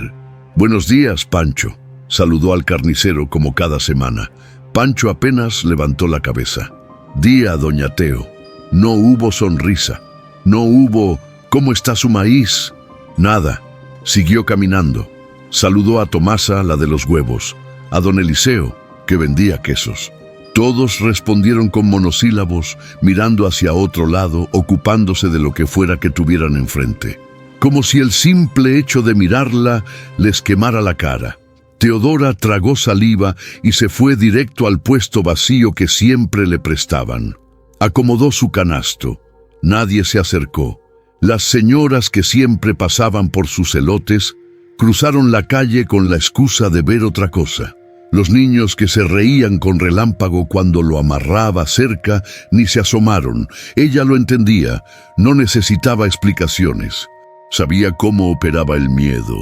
«Buenos días, Pancho», saludó al carnicero como cada semana. Pancho apenas levantó la cabeza. «Día, doña Teo». No hubo sonrisa, no hubo «¿Cómo está su maíz?». Nada. Siguió caminando. Saludó a Tomasa, la de los huevos, a don Eliseo, que vendía quesos. Todos respondieron con monosílabos, mirando hacia otro lado, ocupándose de lo que fuera que tuvieran enfrente. Como si el simple hecho de mirarla les quemara la cara. Teodora tragó saliva y se fue directo al puesto vacío que siempre le prestaban. Acomodó su canasto. Nadie se acercó. Las señoras que siempre pasaban por sus elotes cruzaron la calle con la excusa de ver otra cosa. Los niños que se reían con Relámpago cuando lo amarraba cerca ni se asomaron. Ella lo entendía, no necesitaba explicaciones. Sabía cómo operaba el miedo.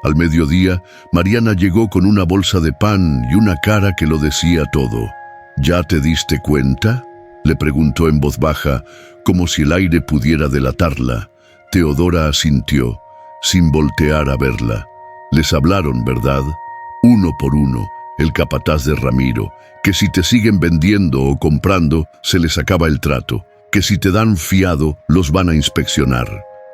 Al mediodía, Mariana llegó con una bolsa de pan y una cara que lo decía todo. ¿Ya te diste cuenta?, le preguntó en voz baja, como si el aire pudiera delatarla. Teodora asintió, sin voltear a verla. Les hablaron, ¿verdad? Uno por uno, el capataz de Ramiro, que si te siguen vendiendo o comprando, se les acaba el trato, que si te dan fiado, los van a inspeccionar,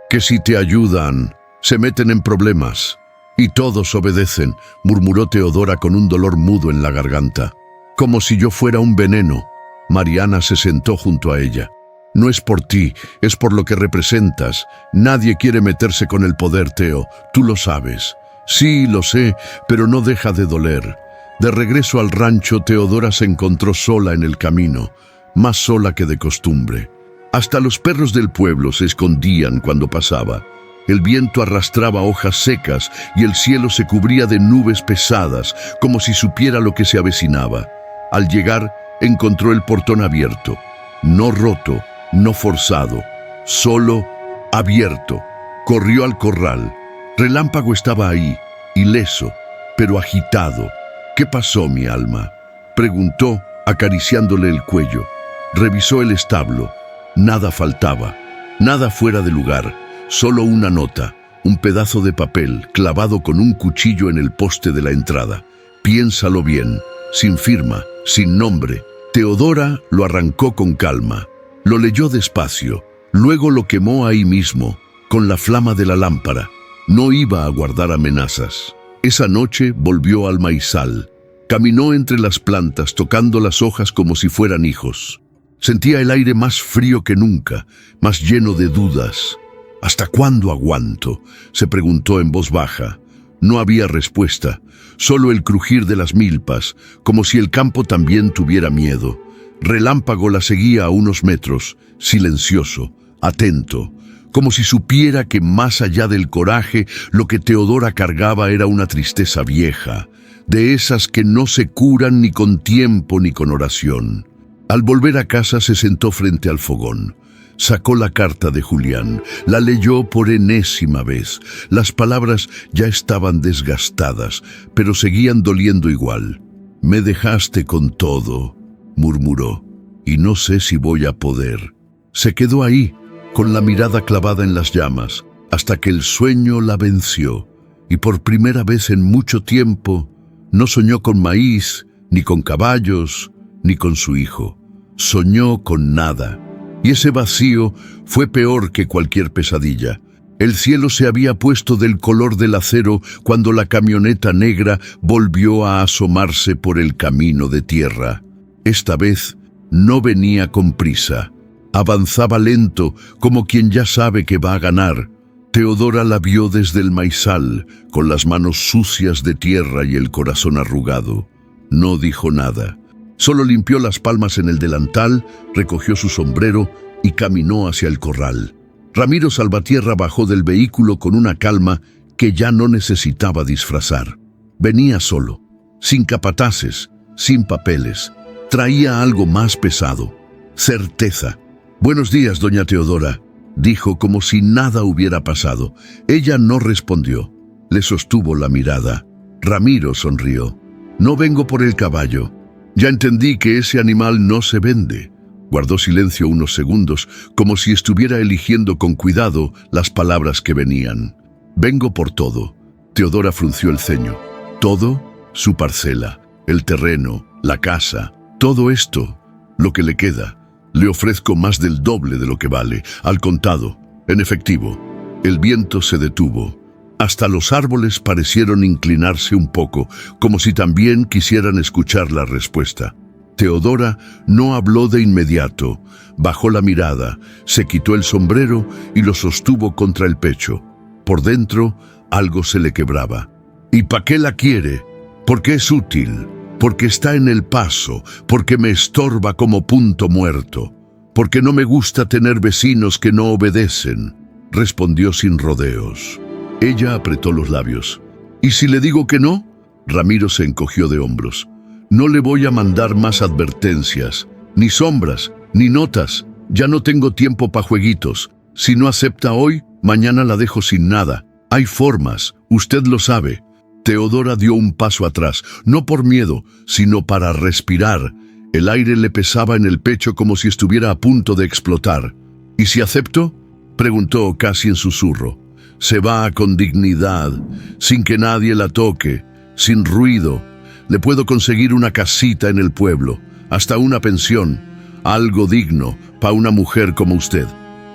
que si te ayudan, se meten en problemas. Y todos obedecen, murmuró Teodora con un dolor mudo en la garganta. Como si yo fuera un veneno. Mariana se sentó junto a ella. No es por ti, es por lo que representas. Nadie quiere meterse con el poder, Teo, tú lo sabes. Sí, lo sé, pero no deja de doler. De regreso al rancho, Teodora se encontró sola en el camino, más sola que de costumbre. Hasta los perros del pueblo se escondían cuando pasaba. El viento arrastraba hojas secas y el cielo se cubría de nubes pesadas, como si supiera lo que se avecinaba. Al llegar, encontró el portón abierto, no roto, no forzado, solo abierto. Corrió al corral. Relámpago estaba ahí, ileso, pero agitado. ¿Qué pasó, mi alma?, preguntó, acariciándole el cuello. Revisó el establo. Nada faltaba, nada fuera de lugar, solo una nota, un pedazo de papel clavado con un cuchillo en el poste de la entrada. Piénsalo bien, sin firma, sin nombre. Teodora lo arrancó con calma. Lo leyó despacio, luego lo quemó ahí mismo, con la flama de la lámpara. No iba a guardar amenazas. Esa noche volvió al maizal. Caminó entre las plantas, tocando las hojas como si fueran hijos. Sentía el aire más frío que nunca, más lleno de dudas. ¿Hasta cuándo aguanto?, se preguntó en voz baja. No había respuesta, solo el crujir de las milpas, como si el campo también tuviera miedo. Relámpago la seguía a unos metros, silencioso, atento, como si supiera que más allá del coraje, lo que Teodora cargaba era una tristeza vieja, de esas que no se curan ni con tiempo ni con oración. Al volver a casa se sentó frente al fogón. Sacó la carta de Julián, la leyó por enésima vez. Las palabras ya estaban desgastadas, pero seguían doliendo igual. «Me dejaste con todo», murmuró, «y no sé si voy a poder». Se quedó ahí, con la mirada clavada en las llamas, hasta que el sueño la venció, y por primera vez en mucho tiempo no soñó con maíz, ni con caballos, ni con su hijo. Soñó con nada. Y ese vacío fue peor que cualquier pesadilla. El cielo se había puesto del color del acero cuando la camioneta negra volvió a asomarse por el camino de tierra. Esta vez no venía con prisa. Avanzaba lento, como quien ya sabe que va a ganar. Teodora la vio desde el maizal, con las manos sucias de tierra y el corazón arrugado. No dijo nada. Solo limpió las palmas en el delantal, recogió su sombrero y caminó hacia el corral. Ramiro Salvatierra bajó del vehículo con una calma que ya no necesitaba disfrazar. Venía solo, sin capataces, sin papeles. Traía algo más pesado: certeza. «Buenos días, doña Teodora», dijo como si nada hubiera pasado. Ella no respondió. Le sostuvo la mirada. Ramiro sonrió. «No vengo por el caballo. Ya entendí que ese animal no se vende». Guardó silencio unos segundos, como si estuviera eligiendo con cuidado las palabras que venían. «Vengo por todo». Teodora frunció el ceño. «¿Todo?» «Su parcela, el terreno, la casa, todo esto, lo que le queda. Le ofrezco más del doble de lo que vale, al contado, en efectivo». El viento se detuvo. Hasta los árboles parecieron inclinarse un poco, como si también quisieran escuchar la respuesta. Teodora no habló de inmediato. Bajó la mirada, se quitó el sombrero y lo sostuvo contra el pecho. Por dentro, algo se le quebraba. «¿Y para qué la quiere? Porque es útil, porque está en el paso, porque me estorba como punto muerto, porque no me gusta tener vecinos que no obedecen», respondió sin rodeos. Ella apretó los labios. «¿Y si le digo que no?». Ramiro se encogió de hombros. «No le voy a mandar más advertencias, ni sombras, ni notas. Ya no tengo tiempo para jueguitos. Si no acepta hoy, mañana la dejo sin nada. Hay formas, usted lo sabe. Teodora dio un paso atrás, no por miedo, sino para respirar. El aire le pesaba en el pecho como si estuviera a punto de explotar. ¿Y si acepto?, preguntó casi en susurro. Se va con dignidad, sin que nadie la toque, sin ruido. Le puedo conseguir una casita en el pueblo, hasta una pensión, algo digno para una mujer como usted.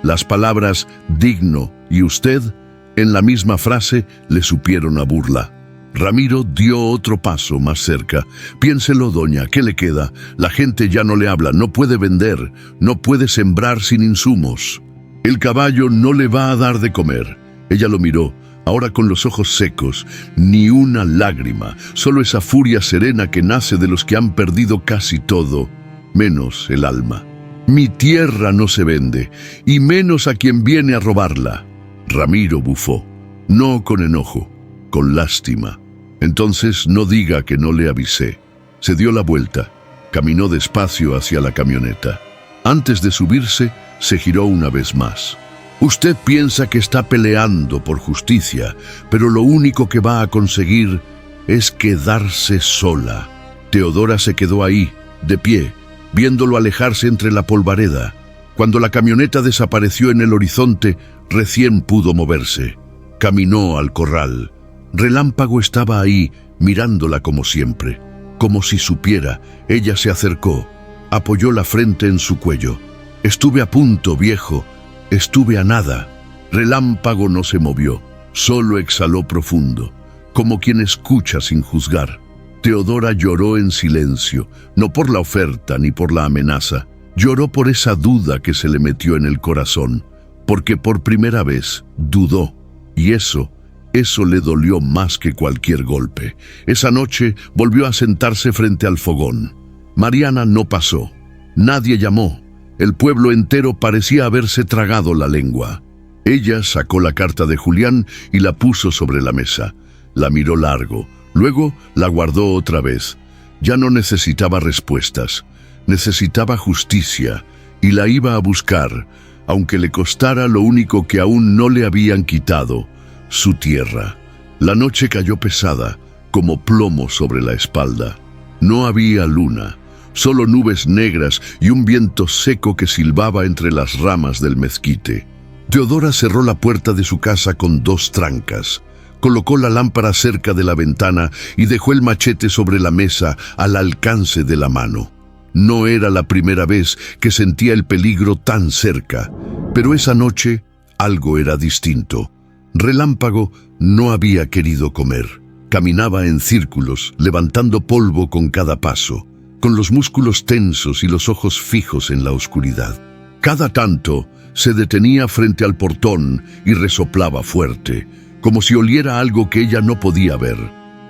Las palabras digno y usted en la misma frase le supieron a burla. Ramiro dio otro paso más cerca. Piénselo, doña, ¿qué le queda? La gente ya no le habla, no puede vender, no puede sembrar sin insumos. El caballo no le va a dar de comer. Ella lo miró, ahora con los ojos secos, ni una lágrima, solo esa furia serena que nace de los que han perdido casi todo, menos el alma. Mi tierra no se vende, y menos a quien viene a robarla. Ramiro bufó, no con enojo, con lástima. Entonces no diga que no le avisé. Se dio la vuelta, caminó despacio hacia la camioneta. Antes de subirse, se giró una vez más. Usted piensa que está peleando por justicia, pero lo único que va a conseguir es quedarse sola. Teodora se quedó ahí, de pie, viéndolo alejarse entre la polvareda. Cuando la camioneta desapareció en el horizonte, recién pudo moverse. Caminó al corral. Relámpago estaba ahí, mirándola como siempre. Como si supiera, ella se acercó, apoyó la frente en su cuello. Estuve a punto, viejo, estuve a nada. Relámpago no se movió, solo exhaló profundo, como quien escucha sin juzgar. Teodora lloró en silencio, no por la oferta ni por la amenaza. Lloró por esa duda que se le metió en el corazón, porque por primera vez dudó, y eso le dolió más que cualquier golpe. Esa noche volvió a sentarse frente al fogón. Mariana no pasó, nadie llamó. El pueblo entero parecía haberse tragado la lengua. Ella sacó la carta de Julián y la puso sobre la mesa. La miró largo, luego la guardó otra vez. Ya no necesitaba respuestas, necesitaba justicia, y la iba a buscar, aunque le costara lo único que aún no le habían quitado, su tierra. La noche cayó pesada, como plomo sobre la espalda. No había luna, solo nubes negras y un viento seco que silbaba entre las ramas del mezquite. Teodora cerró la puerta de su casa con 2 trancas, colocó la lámpara cerca de la ventana y dejó el machete sobre la mesa al alcance de la mano. No era la primera vez que sentía el peligro tan cerca, pero esa noche algo era distinto. Relámpago no había querido comer. Caminaba en círculos, levantando polvo con cada paso, con los músculos tensos y los ojos fijos en la oscuridad. Cada tanto se detenía frente al portón y resoplaba fuerte, como si oliera algo que ella no podía ver.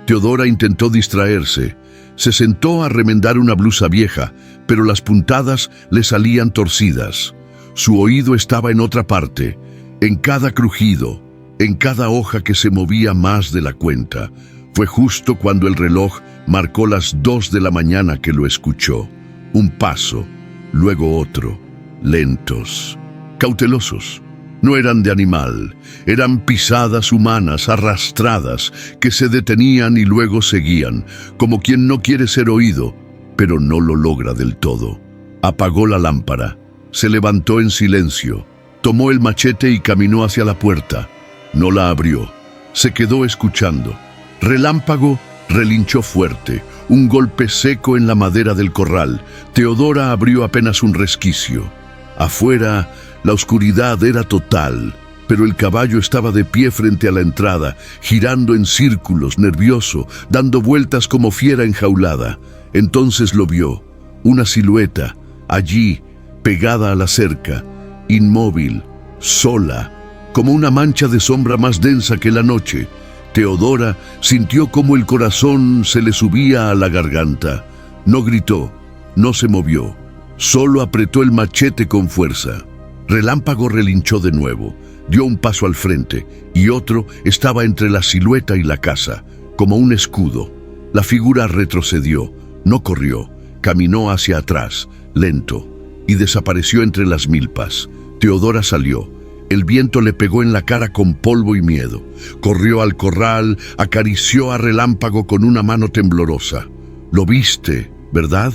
Teodora intentó distraerse. Se sentó a remendar una blusa vieja, pero las puntadas le salían torcidas. Su oído estaba en otra parte, en cada crujido, en cada hoja que se movía más de la cuenta. Fue justo cuando el reloj marcó las 2 de la mañana que lo escuchó. Un paso, luego otro, lentos, cautelosos. No eran de animal, eran pisadas humanas arrastradas que se detenían y luego seguían, como quien no quiere ser oído, pero no lo logra del todo. Apagó la lámpara, se levantó en silencio, tomó el machete y caminó hacia la puerta. No la abrió, se quedó escuchando. Relámpago relinchó fuerte, un golpe seco en la madera del corral. Teodora abrió apenas un resquicio. Afuera, la oscuridad era total, pero el caballo estaba de pie frente a la entrada, girando en círculos, nervioso, dando vueltas como fiera enjaulada. Entonces lo vio, una silueta, allí, pegada a la cerca, inmóvil, sola, como una mancha de sombra más densa que la noche. Teodora sintió como el corazón se le subía a la garganta. No gritó, no se movió, solo apretó el machete con fuerza. Relámpago relinchó de nuevo, dio un paso al frente y otro estaba entre la silueta y la casa, como un escudo. La figura retrocedió, no corrió, caminó hacia atrás, lento, y desapareció entre las milpas. Teodora salió. El viento le pegó en la cara con polvo y miedo. Corrió al corral, acarició a Relámpago con una mano temblorosa. «Lo viste, ¿verdad?».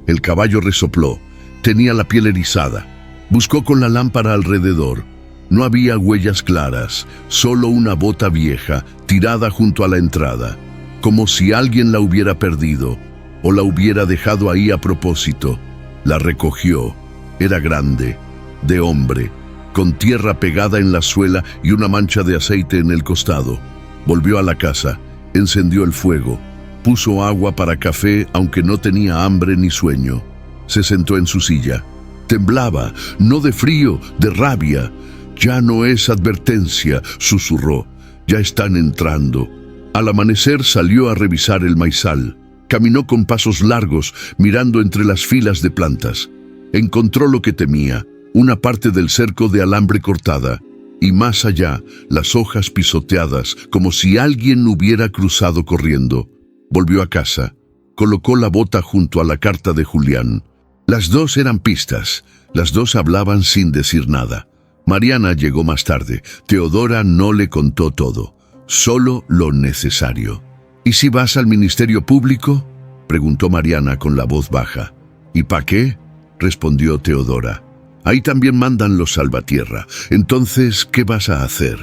El caballo resopló. Tenía la piel erizada. Buscó con la lámpara alrededor. No había huellas claras, solo una bota vieja tirada junto a la entrada, como si alguien la hubiera perdido o la hubiera dejado ahí a propósito. La recogió. Era grande, de hombre, con tierra pegada en la suela y una mancha de aceite en el costado. Volvió a la casa, encendió el fuego, puso agua para café aunque no tenía hambre ni sueño. Se sentó en su silla. Temblaba, no de frío, de rabia. «Ya no es advertencia», susurró. «Ya están entrando». Al amanecer salió a revisar el maizal. Caminó con pasos largos, mirando entre las filas de plantas. Encontró lo que temía, una parte del cerco de alambre cortada, y más allá, las hojas pisoteadas, como si alguien hubiera cruzado corriendo. Volvió a casa. Colocó la bota junto a la carta de Julián. Las dos eran pistas. Las dos hablaban sin decir nada. Mariana llegó más tarde. Teodora no le contó todo, solo lo necesario. «¿Y si vas al Ministerio Público?», preguntó Mariana con la voz baja. «¿Y pa' qué?», respondió Teodora. «Ahí también mandan los salvatierra. Entonces, ¿qué vas a hacer?».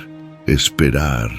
«Esperar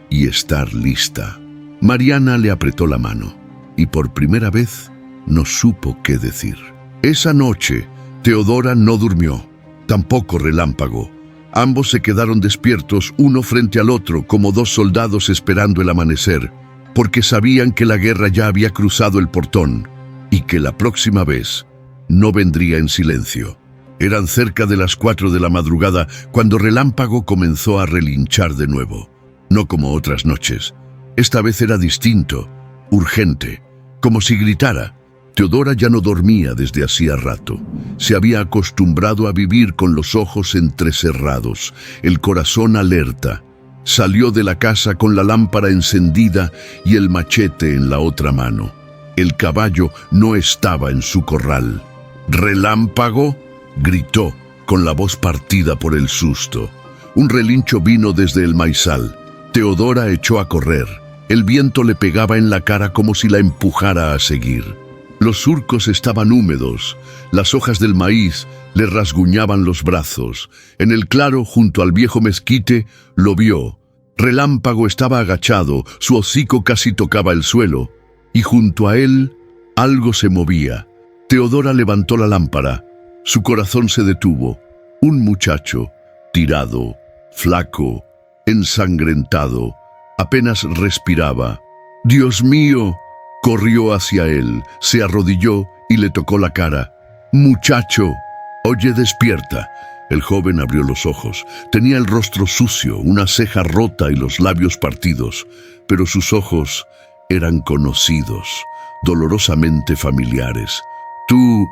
y estar lista». Mariana le apretó la mano y por primera vez no supo qué decir. Esa noche, Teodora no durmió, tampoco Relámpago. Ambos se quedaron despiertos uno frente al otro como dos soldados esperando el amanecer, porque sabían que la guerra ya había cruzado el portón y que la próxima vez no vendría en silencio. Eran cerca de las 4 de la madrugada cuando Relámpago comenzó a relinchar de nuevo. No como otras noches. Esta vez era distinto, urgente, como si gritara. Teodora ya no dormía desde hacía rato. Se había acostumbrado a vivir con los ojos entrecerrados, el corazón alerta. Salió de la casa con la lámpara encendida y el machete en la otra mano. El caballo no estaba en su corral. «¡Relámpago!», gritó, con la voz partida por el susto. Un relincho vino desde el maizal. Teodora echó a correr. El viento le pegaba en la cara como si la empujara a seguir. Los surcos estaban húmedos, las hojas del maíz le rasguñaban los brazos. En el claro, junto al viejo mezquite, lo vio. Relámpago estaba agachado, su hocico casi tocaba el suelo, y junto a él algo se movía. Teodora levantó la lámpara. Su corazón se detuvo. Un muchacho, tirado, flaco, ensangrentado, apenas respiraba. «¡Dios mío!», corrió hacia él, se arrodilló y le tocó la cara. «Muchacho, oye, despierta». El joven abrió los ojos. Tenía el rostro sucio, una ceja rota y los labios partidos, pero sus ojos eran conocidos, dolorosamente familiares. ¿Tú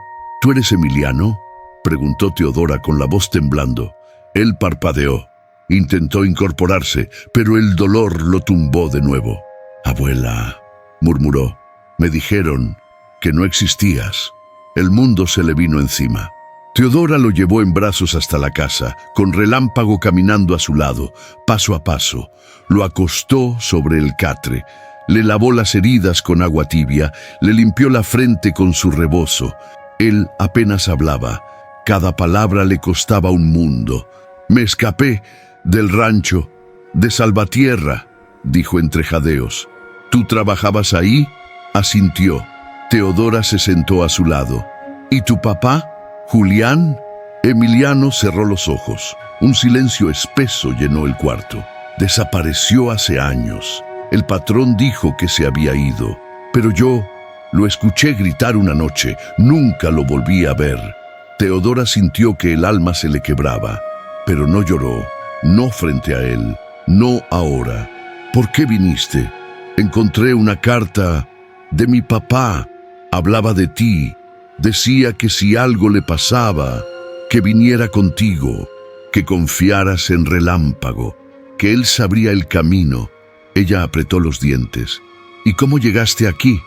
eres Emiliano?», preguntó Teodora con la voz temblando. Él parpadeó. Intentó incorporarse, pero el dolor lo tumbó de nuevo. «Abuela», murmuró, «me dijeron que no existías». El mundo se le vino encima. Teodora lo llevó en brazos hasta la casa, con Relámpago caminando a su lado, paso a paso. Lo acostó sobre el catre, le lavó las heridas con agua tibia, le limpió la frente con su rebozo. Él apenas hablaba, cada palabra le costaba un mundo. «Me escapé del rancho, de Salvatierra», dijo entre jadeos. «¿Tú trabajabas ahí?», asintió. Teodora se sentó a su lado. «¿Y tu papá, Julián?». Emiliano cerró los ojos. Un silencio espeso llenó el cuarto. «Desapareció hace años. El patrón dijo que se había ido, pero yo lo escuché gritar una noche. Nunca lo volví a ver». Teodora sintió que el alma se le quebraba, pero no lloró, no frente a él, no ahora. «¿Por qué viniste?». «Encontré una carta de mi papá. Hablaba de ti. Decía que si algo le pasaba, que viniera contigo, que confiaras en Relámpago, que él sabría el camino». Ella apretó los dientes. «¿Y cómo llegaste aquí?».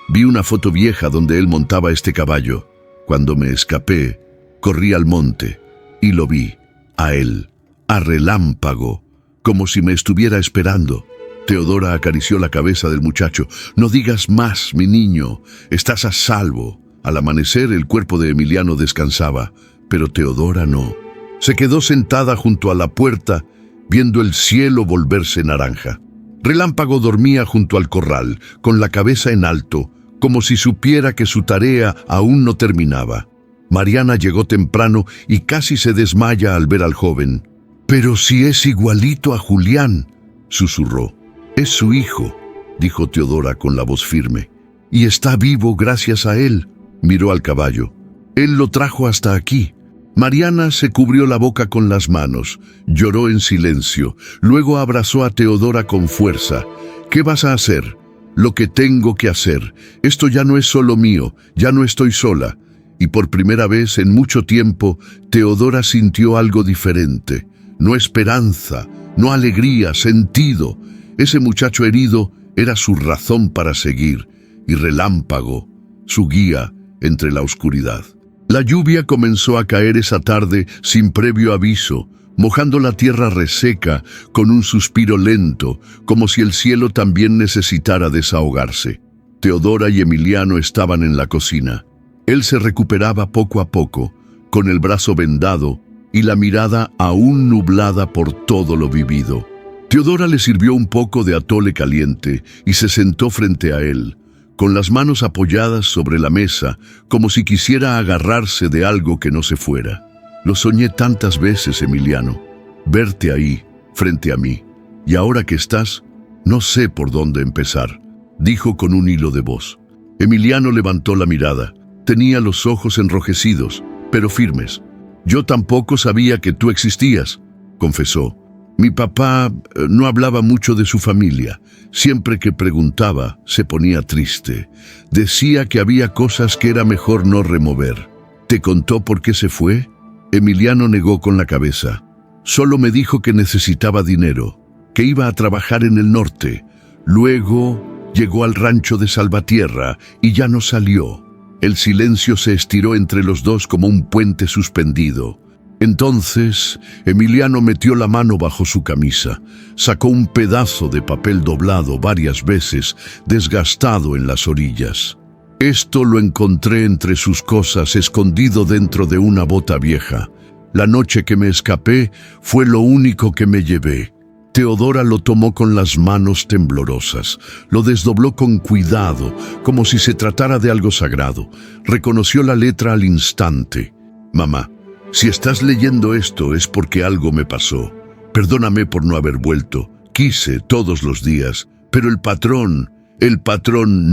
«Vi una foto vieja donde él montaba este caballo. Cuando me escapé, corrí al monte y lo vi, a él. a relámpago, como si me estuviera esperando. Teodora acarició la cabeza del muchacho. No digas más, mi niño, estás a salvo. Al amanecer el cuerpo de Emiliano descansaba, pero Teodora no. Se quedó sentada junto a la puerta, viendo el cielo volverse naranja. Relámpago dormía junto al corral, con la cabeza en alto, como si supiera que su tarea aún no terminaba. Mariana llegó temprano y casi se desmaya al ver al joven. «Pero si es igualito a Julián», susurró. «Es su hijo», dijo Teodora con la voz firme. «Y está vivo gracias a él». Miró al caballo. «Él lo trajo hasta aquí». Mariana se cubrió la boca con las manos, lloró en silencio, luego abrazó a Teodora con fuerza. «¿Qué vas a hacer?» «Lo que tengo que hacer. Esto ya no es solo mío, ya no estoy sola». Y por primera vez en mucho tiempo, Teodora sintió algo diferente. No esperanza, no alegría, sentido. Ese muchacho herido era su razón para seguir, y Relámpago, su guía entre la oscuridad. La lluvia comenzó a caer esa tarde sin previo aviso, mojando la tierra reseca con un suspiro lento, como si el cielo también necesitara desahogarse. Teodora y Emiliano estaban en la cocina. Él se recuperaba poco a poco, con el brazo vendado y la mirada aún nublada por todo lo vivido. Teodora le sirvió un poco de atole caliente y se sentó frente a él, con las manos apoyadas sobre la mesa, como si quisiera agarrarse de algo que no se fuera. «Lo soñé tantas veces, Emiliano, verte ahí, frente a mí. Y ahora que estás, no sé por dónde empezar», dijo con un hilo de voz. Emiliano levantó la mirada. Tenía los ojos enrojecidos, pero firmes. «Yo tampoco sabía que tú existías», confesó. «Mi papá no hablaba mucho de su familia. Siempre que preguntaba, se ponía triste. Decía que había cosas que era mejor no remover». «¿Te contó por qué se fue?» Emiliano negó con la cabeza. «Solo me dijo que necesitaba dinero, que iba a trabajar en el norte. Luego llegó al rancho de Salvatierra y ya no salió». El silencio se estiró entre los dos como un puente suspendido. Entonces, Emiliano metió la mano bajo su camisa, sacó un pedazo de papel doblado varias veces, desgastado en las orillas. «Esto lo encontré entre sus cosas, escondido dentro de una bota vieja. La noche que me escapé fue lo único que me llevé». Teodora lo tomó con las manos temblorosas, lo desdobló con cuidado, como si se tratara de algo sagrado. Reconoció la letra al instante. «Mamá, si estás leyendo esto es porque algo me pasó. Perdóname por no haber vuelto. Quise todos los días, pero el patrón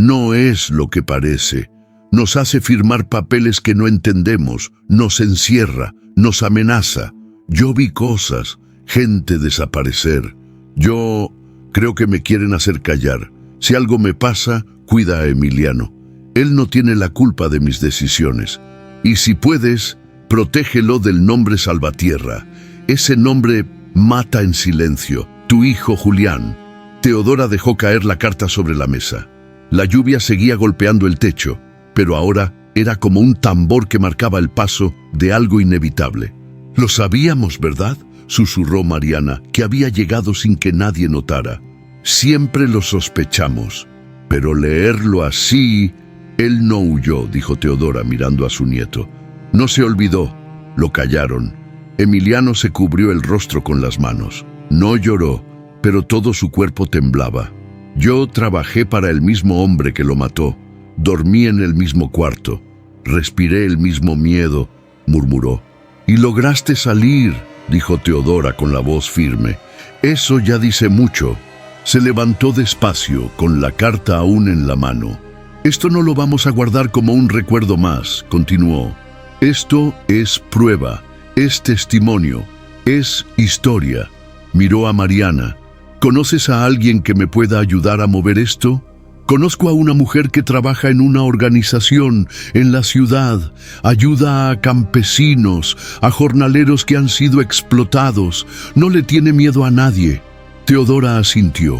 no es lo que parece. Nos hace firmar papeles que no entendemos, nos encierra, nos amenaza. Yo vi cosas, gente desaparecer. Yo creo que me quieren hacer callar. Si algo me pasa, cuida a Emiliano. Él no tiene la culpa de mis decisiones. Y si puedes, protégelo del nombre Salvatierra. Ese nombre mata en silencio. Tu hijo Julián». Teodora dejó caer la carta sobre la mesa. La lluvia seguía golpeando el techo, pero ahora era como un tambor que marcaba el paso de algo inevitable. «Lo sabíamos, ¿verdad?», susurró Mariana, que había llegado sin que nadie notara. «Siempre lo sospechamos, pero leerlo así...» «Él no huyó», dijo Teodora mirando a su nieto. «No se olvidó». Lo callaron. Emiliano se cubrió el rostro con las manos. No lloró, pero todo su cuerpo temblaba. «Yo trabajé para el mismo hombre que lo mató. Dormí en el mismo cuarto. Respiré el mismo miedo», murmuró. «Y lograste salir», dijo Teodora con la voz firme. «Eso ya dice mucho». Se levantó despacio, con la carta aún en la mano. «Esto no lo vamos a guardar como un recuerdo más», continuó. «Esto es prueba, es testimonio, es historia». Miró a Mariana. «¿Conoces a alguien que me pueda ayudar a mover esto?» «Conozco a una mujer que trabaja en una organización en la ciudad. Ayuda a campesinos, a jornaleros que han sido explotados. No le tiene miedo a nadie». Teodora asintió.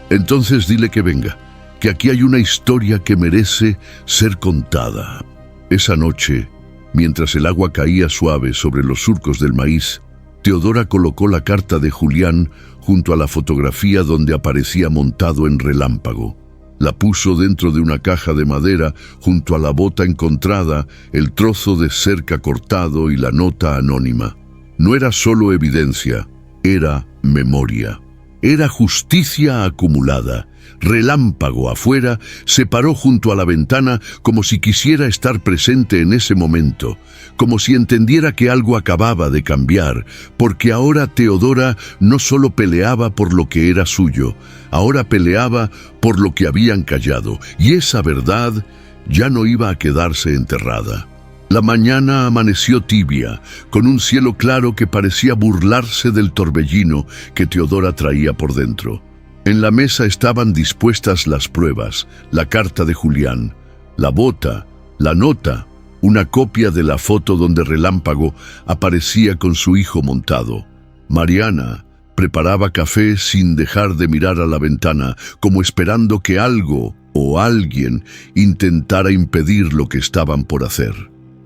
«Entonces dile que venga, que aquí hay una historia que merece ser contada». Esa noche, mientras el agua caía suave sobre los surcos del maíz, Teodora colocó la carta de Julián junto a la fotografía donde aparecía montado en Relámpago. La puso dentro de una caja de madera junto a la bota encontrada, el trozo de cerca cortado y la nota anónima. No era solo evidencia, era memoria. Era justicia acumulada. Relámpago afuera se paró junto a la ventana como si quisiera estar presente en ese momento, como si entendiera que algo acababa de cambiar, porque ahora Teodora no solo peleaba por lo que era suyo, ahora peleaba por lo que habían callado, y esa verdad ya no iba a quedarse enterrada. La mañana amaneció tibia, con un cielo claro que parecía burlarse del torbellino que Teodora traía por dentro. En la mesa estaban dispuestas las pruebas, la carta de Julián, la bota, la nota, una copia de la foto donde Relámpago aparecía con su hijo montado. Mariana preparaba café sin dejar de mirar a la ventana, como esperando que algo o alguien intentara impedir lo que estaban por hacer.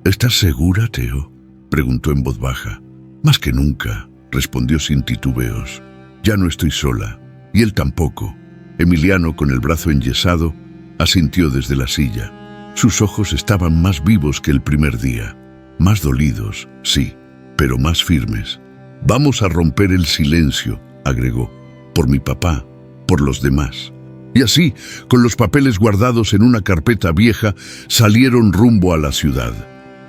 ¿Estás segura, Teo?, preguntó en voz baja. Más que nunca, respondió sin titubeos. Ya no estoy sola. Y él tampoco. Emiliano, con el brazo enyesado, asintió desde la silla. Sus ojos estaban más vivos que el primer día. Más dolidos, sí, pero más firmes. Vamos a romper el silencio, agregó. Por mi papá, por los demás. Y así, con los papeles guardados en una carpeta vieja, salieron rumbo a la ciudad.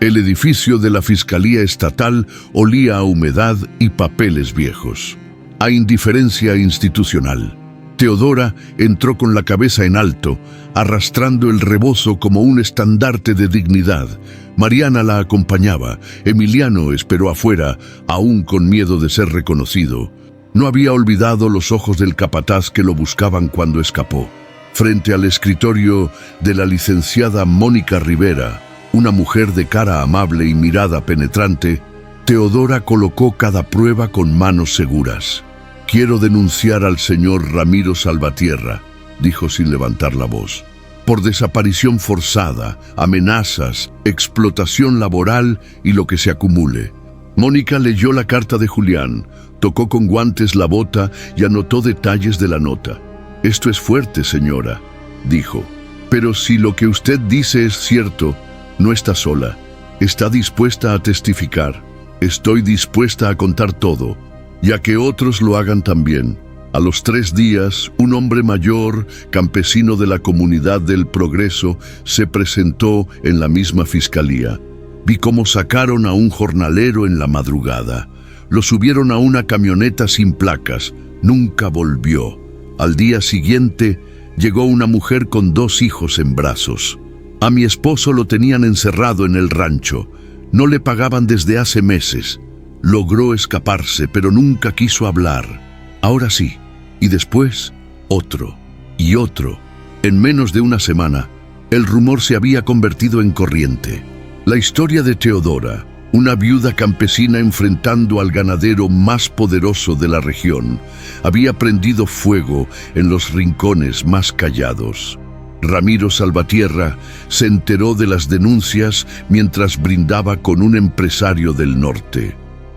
El edificio de la Fiscalía Estatal olía a humedad y papeles viejos, a indiferencia institucional. Teodora entró con la cabeza en alto, arrastrando el rebozo como un estandarte de dignidad. Mariana la acompañaba. Emiliano esperó afuera, aún con miedo de ser reconocido. No había olvidado los ojos del capataz que lo buscaban cuando escapó. Frente al escritorio de la licenciada Mónica Rivera, una mujer de cara amable y mirada penetrante, Teodora colocó cada prueba con manos seguras. «Quiero denunciar al señor Ramiro Salvatierra», dijo sin levantar la voz, «por desaparición forzada, amenazas, explotación laboral y lo que se acumule». Mónica leyó la carta de Julián, tocó con guantes la bota y anotó detalles de la nota. «Esto es fuerte, señora», dijo, «pero si lo que usted dice es cierto, no está sola. Está dispuesta a testificar. Estoy dispuesta a contar todo, y a que otros lo hagan también». A los 3 días, un hombre mayor, campesino de la comunidad del Progreso, se presentó en la misma fiscalía. Vi cómo sacaron a un jornalero en la madrugada. Lo subieron a una camioneta sin placas. Nunca volvió. Al día siguiente, llegó una mujer con 2 hijos en brazos. A mi esposo lo tenían encerrado en el rancho. No le pagaban desde hace meses. Logró escaparse, pero nunca quiso hablar. Ahora sí. Y después, otro. Y otro. En menos de una semana, el rumor se había convertido en corriente. La historia de Teodora, una viuda campesina enfrentando al ganadero más poderoso de la región, había prendido fuego en los rincones más callados. Ramiro Salvatierra se enteró de las denuncias mientras brindaba con un empresario del norte.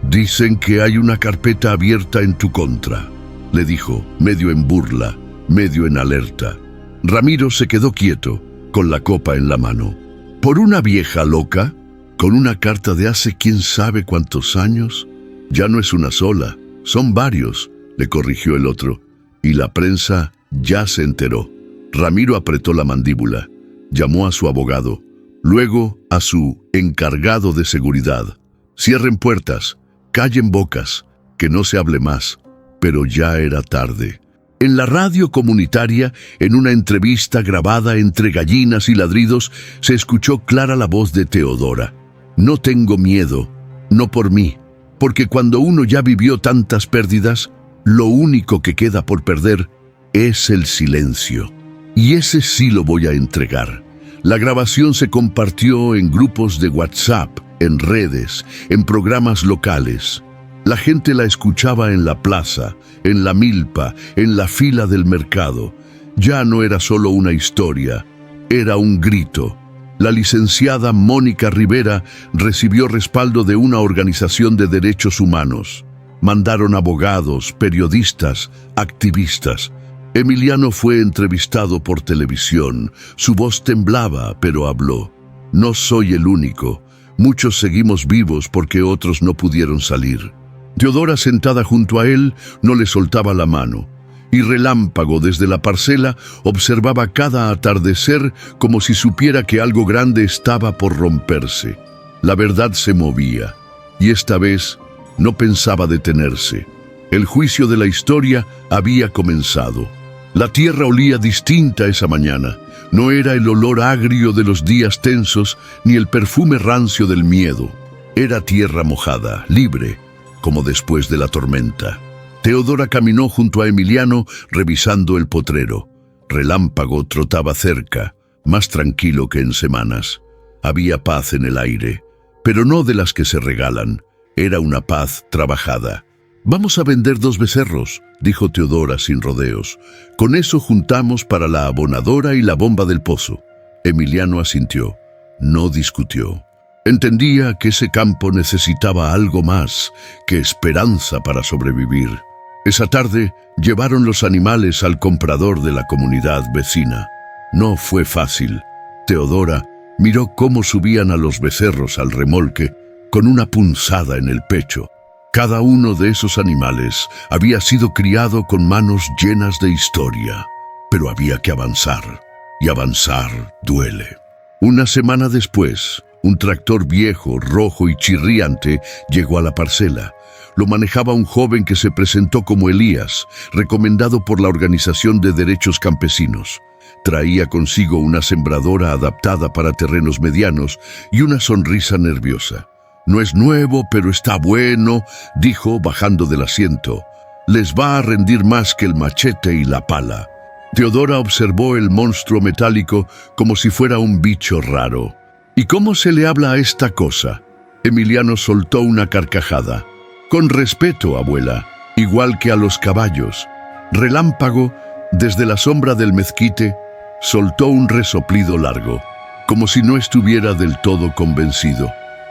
«Dicen que hay una carpeta abierta en tu contra», le dijo, medio en burla, medio en alerta. Ramiro se quedó quieto, con la copa en la mano. ¿Por una vieja loca? ¿Con una carta de hace quién sabe cuántos años? Ya no es una sola, son varios, le corrigió el otro. Y la prensa ya se enteró. Ramiro apretó la mandíbula, llamó a su abogado, luego a su encargado de seguridad. «Cierren puertas, callen bocas, que no se hable más». Pero ya era tarde. En la radio comunitaria, en una entrevista grabada entre gallinas y ladridos, se escuchó clara la voz de Teodora. «No tengo miedo, no por mí, porque cuando uno ya vivió tantas pérdidas, lo único que queda por perder es el silencio. Y ese sí lo voy a entregar». La grabación se compartió en grupos de WhatsApp, en redes, en programas locales. La gente la escuchaba en la plaza, en la milpa, en la fila del mercado. Ya no era solo una historia, era un grito. La licenciada Mónica Rivera recibió respaldo de una organización de derechos humanos. Mandaron abogados, periodistas, activistas. Emiliano fue entrevistado por televisión. Su voz temblaba, pero habló. No soy el único. Muchos seguimos vivos porque otros no pudieron salir. Teodora, sentada junto a él, no le soltaba la mano. Y Relámpago, desde la parcela, observaba cada atardecer como si supiera que algo grande estaba por romperse. La verdad se movía, y esta vez no pensaba detenerse. El juicio de la historia había comenzado. La tierra olía distinta esa mañana. No era el olor agrio de los días tensos, ni el perfume rancio del miedo. Era tierra mojada, libre, como después de la tormenta. Teodora caminó junto a Emiliano, revisando el potrero. Relámpago trotaba cerca, más tranquilo que en semanas. Había paz en el aire, pero no de las que se regalan. Era una paz trabajada. «Vamos a vender 2 becerros», dijo Teodora sin rodeos. «Con eso juntamos para la abonadora y la bomba del pozo». Emiliano asintió. No discutió. Entendía que ese campo necesitaba algo más que esperanza para sobrevivir. Esa tarde llevaron los animales al comprador de la comunidad vecina. No fue fácil. Teodora miró cómo subían a los becerros al remolque con una punzada en el pecho. Cada uno de esos animales había sido criado con manos llenas de historia, pero había que avanzar, y avanzar duele. Una semana después, un tractor viejo, rojo y chirriante llegó a la parcela. Lo manejaba un joven que se presentó como Elías, recomendado por la Organización de Derechos Campesinos. Traía consigo una sembradora adaptada para terrenos medianos y una sonrisa nerviosa. «No es nuevo, pero está bueno», dijo bajando del asiento. «Les va a rendir más que el machete y la pala». Teodora observó el monstruo metálico como si fuera un bicho raro. «¿Y cómo se le habla a esta cosa?». Emiliano soltó una carcajada. «Con respeto, abuela, igual que a los caballos». Relámpago, desde la sombra del mezquite, soltó un resoplido largo, como si no estuviera del todo convencido.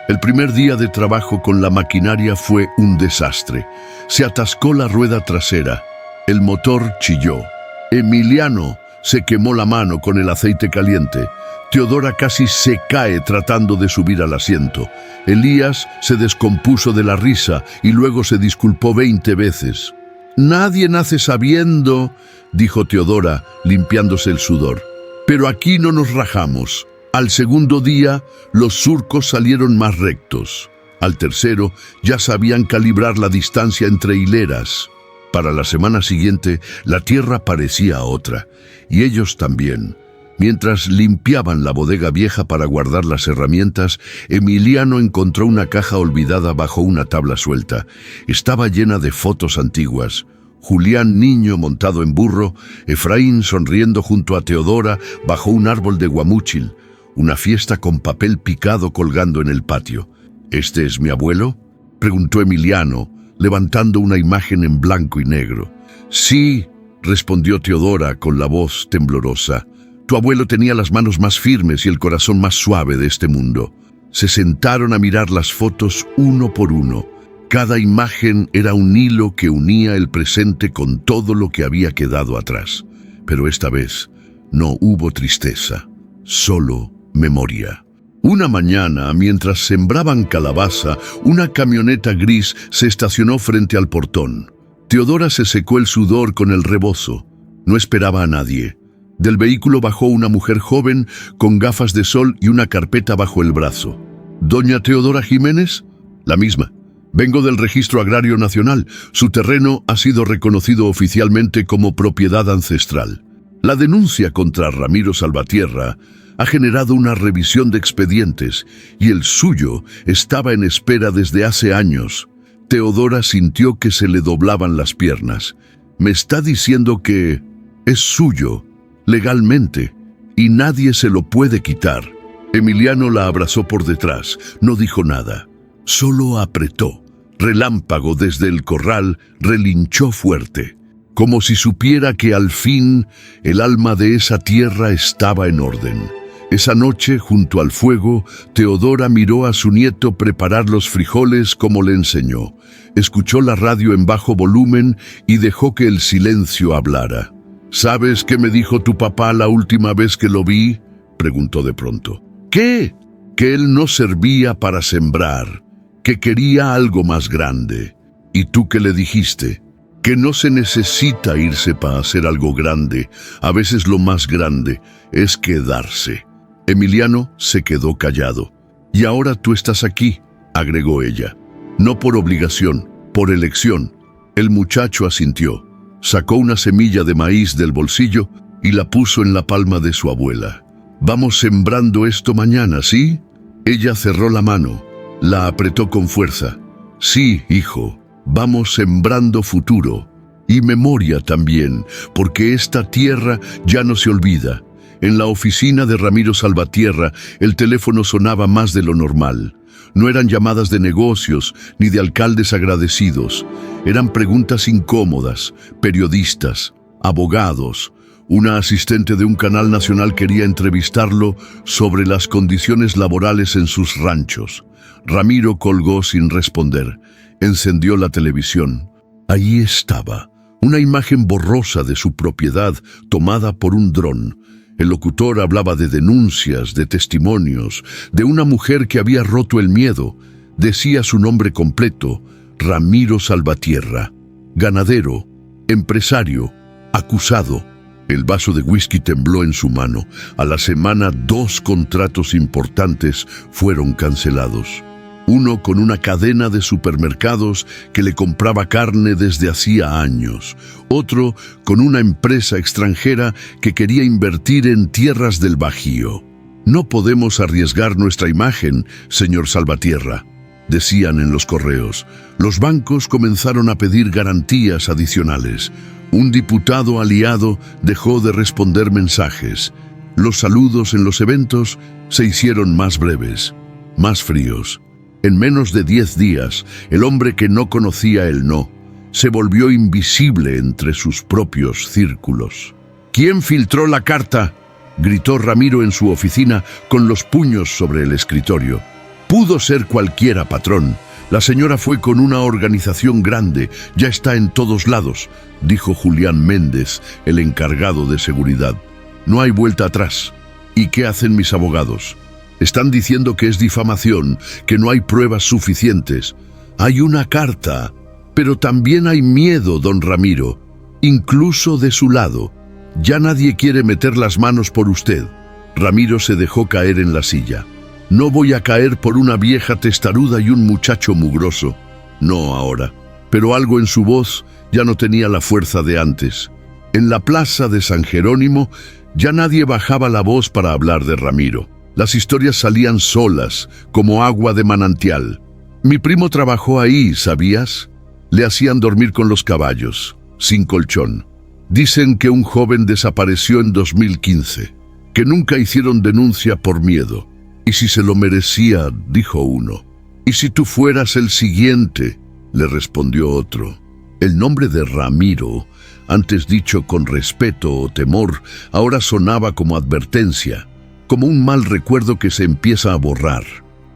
El primer día de trabajo con la maquinaria fue un desastre. Se atascó la rueda trasera. El motor chilló. Emiliano se quemó la mano con el aceite caliente. Teodora casi se cae tratando de subir al asiento. Elías se descompuso de la risa y luego se disculpó 20 veces. «Nadie nace sabiendo», dijo Teodora, limpiándose el sudor. «Pero aquí no nos rajamos». Al segundo día, los surcos salieron más rectos. Al tercero, ya sabían calibrar la distancia entre hileras. Para la semana siguiente, la tierra parecía otra, y ellos también. Mientras limpiaban la bodega vieja para guardar las herramientas, Emiliano encontró una caja olvidada bajo una tabla suelta. Estaba llena de fotos antiguas. Julián niño montado en burro, Efraín sonriendo junto a Teodora bajo un árbol de guamúchil, una fiesta con papel picado colgando en el patio. «¿Este es mi abuelo?», preguntó Emiliano, levantando una imagen en blanco y negro. «Sí», respondió Teodora con la voz temblorosa. «Tu abuelo tenía las manos más firmes y el corazón más suave de este mundo». Se sentaron a mirar las fotos uno por uno. Cada imagen era un hilo que unía el presente con todo lo que había quedado atrás. Pero esta vez no hubo tristeza, solo memoria. Una mañana, mientras sembraban calabaza, una camioneta gris se estacionó frente al portón. Teodora se secó el sudor con el rebozo. No esperaba a nadie. Del vehículo bajó una mujer joven con gafas de sol y una carpeta bajo el brazo. «¿Doña Teodora Jiménez?» «La misma. Vengo del Registro Agrario Nacional. Su terreno ha sido reconocido oficialmente como propiedad ancestral. La denuncia contra Ramiro Salvatierra ha generado una revisión de expedientes y el suyo estaba en espera desde hace años». Teodora sintió que se le doblaban las piernas. «Me está diciendo que es suyo, legalmente, y nadie se lo puede quitar». Emiliano la abrazó por detrás. No dijo nada, solo apretó. Relámpago desde el corral relinchó fuerte, como si supiera que al fin el alma de esa tierra estaba en orden. Esa noche, junto al fuego, Teodora miró a su nieto preparar los frijoles como le enseñó. Escuchó la radio en bajo volumen y dejó que el silencio hablara. ¿Sabes qué me dijo tu papá la última vez que lo vi?, preguntó de pronto. ¿Qué? Que él no servía para sembrar, que quería algo más grande. ¿Y tú qué le dijiste? Que no se necesita irse para hacer algo grande. A veces lo más grande es quedarse. Emiliano se quedó callado. «Y ahora tú estás aquí», agregó ella. «No por obligación, por elección». El muchacho asintió. Sacó una semilla de maíz del bolsillo y la puso en la palma de su abuela. «Vamos sembrando esto mañana, ¿sí?» Ella cerró la mano, la apretó con fuerza. «Sí, hijo, vamos sembrando futuro. Y memoria también, porque esta tierra ya no se olvida». En la oficina de Ramiro Salvatierra, el teléfono sonaba más de lo normal. No eran llamadas de negocios ni de alcaldes agradecidos. Eran preguntas incómodas, periodistas, abogados. Una asistente de un canal nacional quería entrevistarlo sobre las condiciones laborales en sus ranchos. Ramiro colgó sin responder. Encendió la televisión. Allí estaba, una imagen borrosa de su propiedad tomada por un dron. El locutor hablaba de denuncias, de testimonios, de una mujer que había roto el miedo. Decía su nombre completo: Ramiro Salvatierra. Ganadero, empresario, acusado. El vaso de whisky tembló en su mano. A la semana, 2 contratos importantes fueron cancelados. Uno con una cadena de supermercados que le compraba carne desde hacía años. Otro con una empresa extranjera que quería invertir en tierras del Bajío. «No podemos arriesgar nuestra imagen, señor Salvatierra», decían en los correos. Los bancos comenzaron a pedir garantías adicionales. Un diputado aliado dejó de responder mensajes. Los saludos en los eventos se hicieron más breves, más fríos. En menos de 10 días, el hombre que no conocía el no se volvió invisible entre sus propios círculos. «¿Quién filtró la carta?», gritó Ramiro en su oficina con los puños sobre el escritorio. «Pudo ser cualquiera, patrón. La señora fue con una organización grande, ya está en todos lados», dijo Julián Méndez, el encargado de seguridad. «No hay vuelta atrás». «¿Y qué hacen mis abogados?» «Están diciendo que es difamación, que no hay pruebas suficientes». «Hay una carta, pero también hay miedo, don Ramiro, incluso de su lado. Ya nadie quiere meter las manos por usted». Ramiro se dejó caer en la silla. «No voy a caer por una vieja testaruda y un muchacho mugroso. No ahora». Pero algo en su voz ya no tenía la fuerza de antes. En la plaza de San Jerónimo ya nadie bajaba la voz para hablar de Ramiro. Las historias salían solas, como agua de manantial. «Mi primo trabajó ahí, ¿sabías? Le hacían dormir con los caballos, sin colchón. Dicen que un joven desapareció en 2015, que nunca hicieron denuncia por miedo. Y si se lo merecía», dijo uno. «Y si tú fueras el siguiente», le respondió otro. El nombre de Ramiro, antes dicho con respeto o temor, ahora sonaba como advertencia, como un mal recuerdo que se empieza a borrar.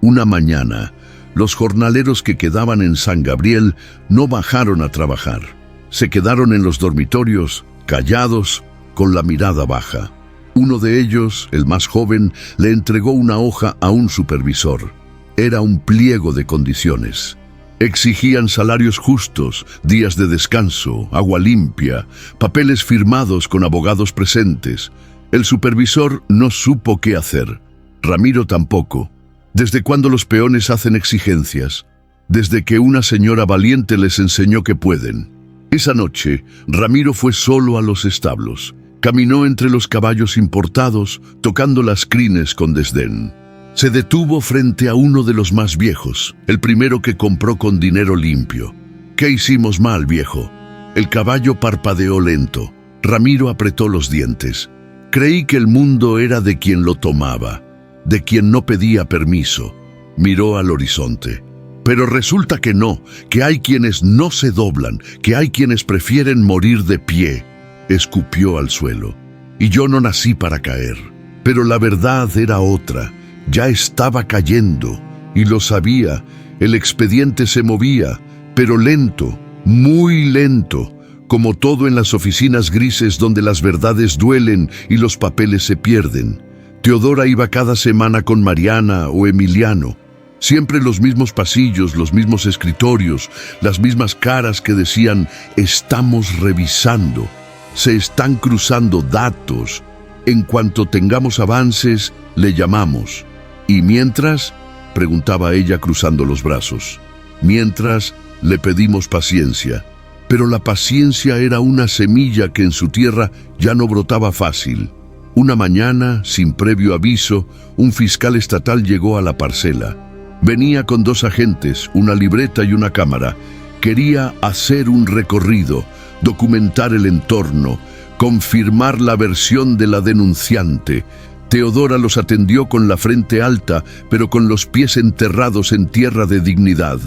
Una mañana, los jornaleros que quedaban en San Gabriel no bajaron a trabajar. Se quedaron en los dormitorios, callados, con la mirada baja. Uno de ellos, el más joven, le entregó una hoja a un supervisor. Era un pliego de condiciones. Exigían salarios justos, días de descanso, agua limpia, papeles firmados con abogados presentes. El supervisor no supo qué hacer. Ramiro tampoco. ¿Desde cuándo los peones hacen exigencias? Desde que una señora valiente les enseñó que pueden. Esa noche, Ramiro fue solo a los establos. Caminó entre los caballos importados, tocando las crines con desdén. Se detuvo frente a uno de los más viejos, el primero que compró con dinero limpio. «¿Qué hicimos mal, viejo?». El caballo parpadeó lento. Ramiro apretó los dientes. «Creí que el mundo era de quien lo tomaba, de quien no pedía permiso». Miró al horizonte. «Pero resulta que no, que hay quienes no se doblan, que hay quienes prefieren morir de pie». Escupió al suelo. «Y yo no nací para caer. Pero la verdad era otra. Ya estaba cayendo, y lo sabía. El expediente se movía, pero lento, muy lento, como todo en las oficinas grises donde las verdades duelen y los papeles se pierden. Teodora iba cada semana con Mariana o Emiliano. Siempre los mismos pasillos, los mismos escritorios, las mismas caras que decían: estamos revisando, se están cruzando datos, en cuanto tengamos avances, le llamamos. ¿Y mientras?, preguntaba ella cruzando los brazos. Mientras, le pedimos paciencia. Pero la paciencia era una semilla que en su tierra ya no brotaba fácil. Una mañana, sin previo aviso, un fiscal estatal llegó a la parcela. Venía con 2 agentes, una libreta y una cámara. Quería hacer un recorrido, documentar el entorno, confirmar la versión de la denunciante. Teodora los atendió con la frente alta, pero con los pies enterrados en tierra de dignidad.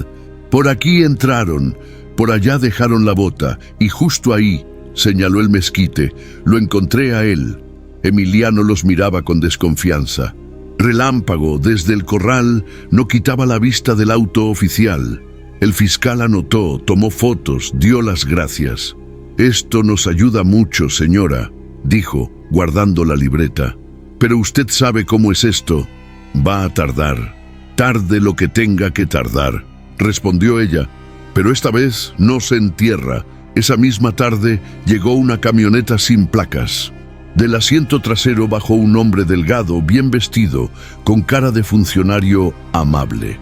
Por aquí entraron, por allá dejaron la bota, y justo ahí, señaló el mezquite, lo encontré a él. Emiliano los miraba con desconfianza. Relámpago, desde el corral, no quitaba la vista del auto oficial. El fiscal anotó, tomó fotos, dio las gracias. «Esto nos ayuda mucho, señora», dijo, guardando la libreta. «Pero usted sabe cómo es esto. Va a tardar. Tarde lo que tenga que tardar», respondió ella. Pero esta vez no se entierra. Esa misma tarde llegó una camioneta sin placas. Del asiento trasero bajó un hombre delgado, bien vestido, con cara de funcionario amable.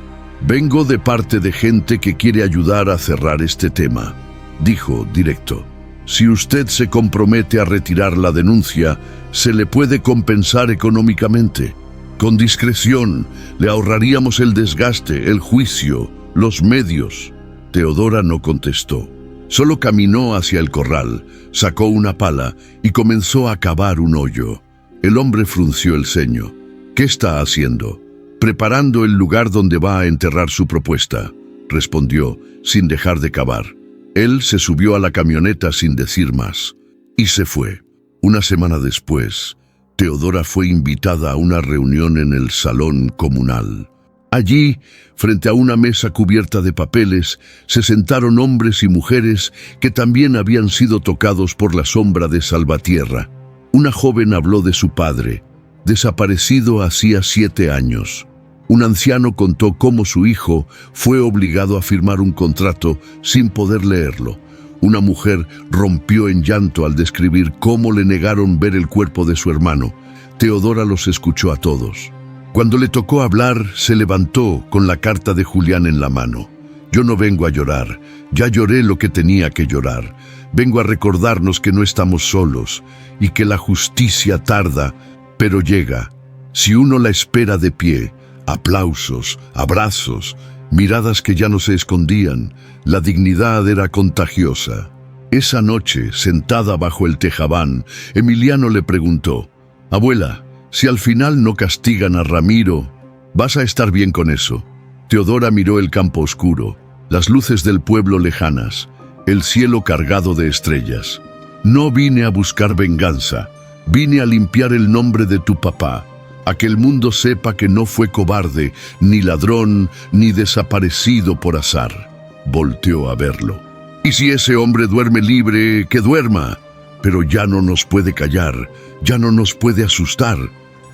«Vengo de parte de gente que quiere ayudar a cerrar este tema», dijo directo. «Si usted se compromete a retirar la denuncia, se le puede compensar económicamente. Con discreción, le ahorraríamos el desgaste, el juicio, los medios». Teodora no contestó. Solo caminó hacia el corral, sacó una pala y comenzó a cavar un hoyo. El hombre frunció el ceño. «¿Qué está haciendo?» «Preparando el lugar donde va a enterrar su propuesta», respondió, sin dejar de cavar. Él se subió a la camioneta sin decir más, y se fue. Una semana después, Teodora fue invitada a una reunión en el salón comunal. Allí, frente a una mesa cubierta de papeles, se sentaron hombres y mujeres que también habían sido tocados por la sombra de Salvatierra. Una joven habló de su padre, desaparecido hacía 7 años. Un anciano contó cómo su hijo fue obligado a firmar un contrato sin poder leerlo. Una mujer rompió en llanto al describir cómo le negaron ver el cuerpo de su hermano. Teodora los escuchó a todos. Cuando le tocó hablar, se levantó con la carta de Julián en la mano. «Yo no vengo a llorar, ya lloré lo que tenía que llorar. Vengo a recordarnos que no estamos solos y que la justicia tarda, pero llega. Si uno la espera de pie, aplausos, abrazos, miradas que ya no se escondían, la dignidad era contagiosa». Esa noche, sentada bajo el tejabán, Emiliano le preguntó: «Abuela, si al final no castigan a Ramiro, ¿vas a estar bien con eso?». Teodora miró el campo oscuro, las luces del pueblo lejanas, el cielo cargado de estrellas. «No vine a buscar venganza, vine a limpiar el nombre de tu papá, a que el mundo sepa que no fue cobarde, ni ladrón, ni desaparecido por azar». Volteó a verlo. «Y si ese hombre duerme libre, que duerma, pero ya no nos puede callar, ya no nos puede asustar.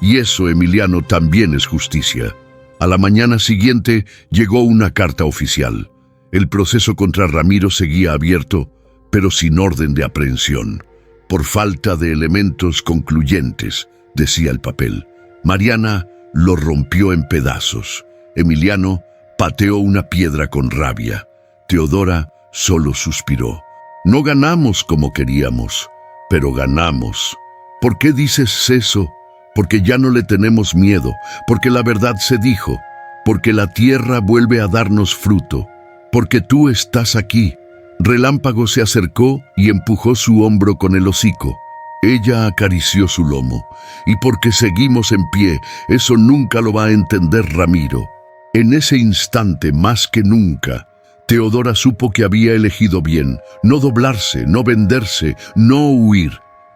Y eso, Emiliano, también es justicia». A la mañana siguiente llegó una carta oficial. El proceso contra Ramiro seguía abierto, pero sin orden de aprehensión, por falta de elementos concluyentes, decía el papel. Mariana lo rompió en pedazos. Emiliano pateó una piedra con rabia. Teodora solo suspiró. «No ganamos como queríamos, pero ganamos». «¿Por qué dices eso?». «Porque ya no le tenemos miedo, porque la verdad se dijo, porque la tierra vuelve a darnos fruto, porque tú estás aquí». Relámpago se acercó y empujó su hombro con el hocico. Ella acarició su lomo. «Y porque seguimos en pie, eso nunca lo va a entender Ramiro». En ese instante, más que nunca, Teodora supo que había elegido bien: no doblarse, no venderse, no huir.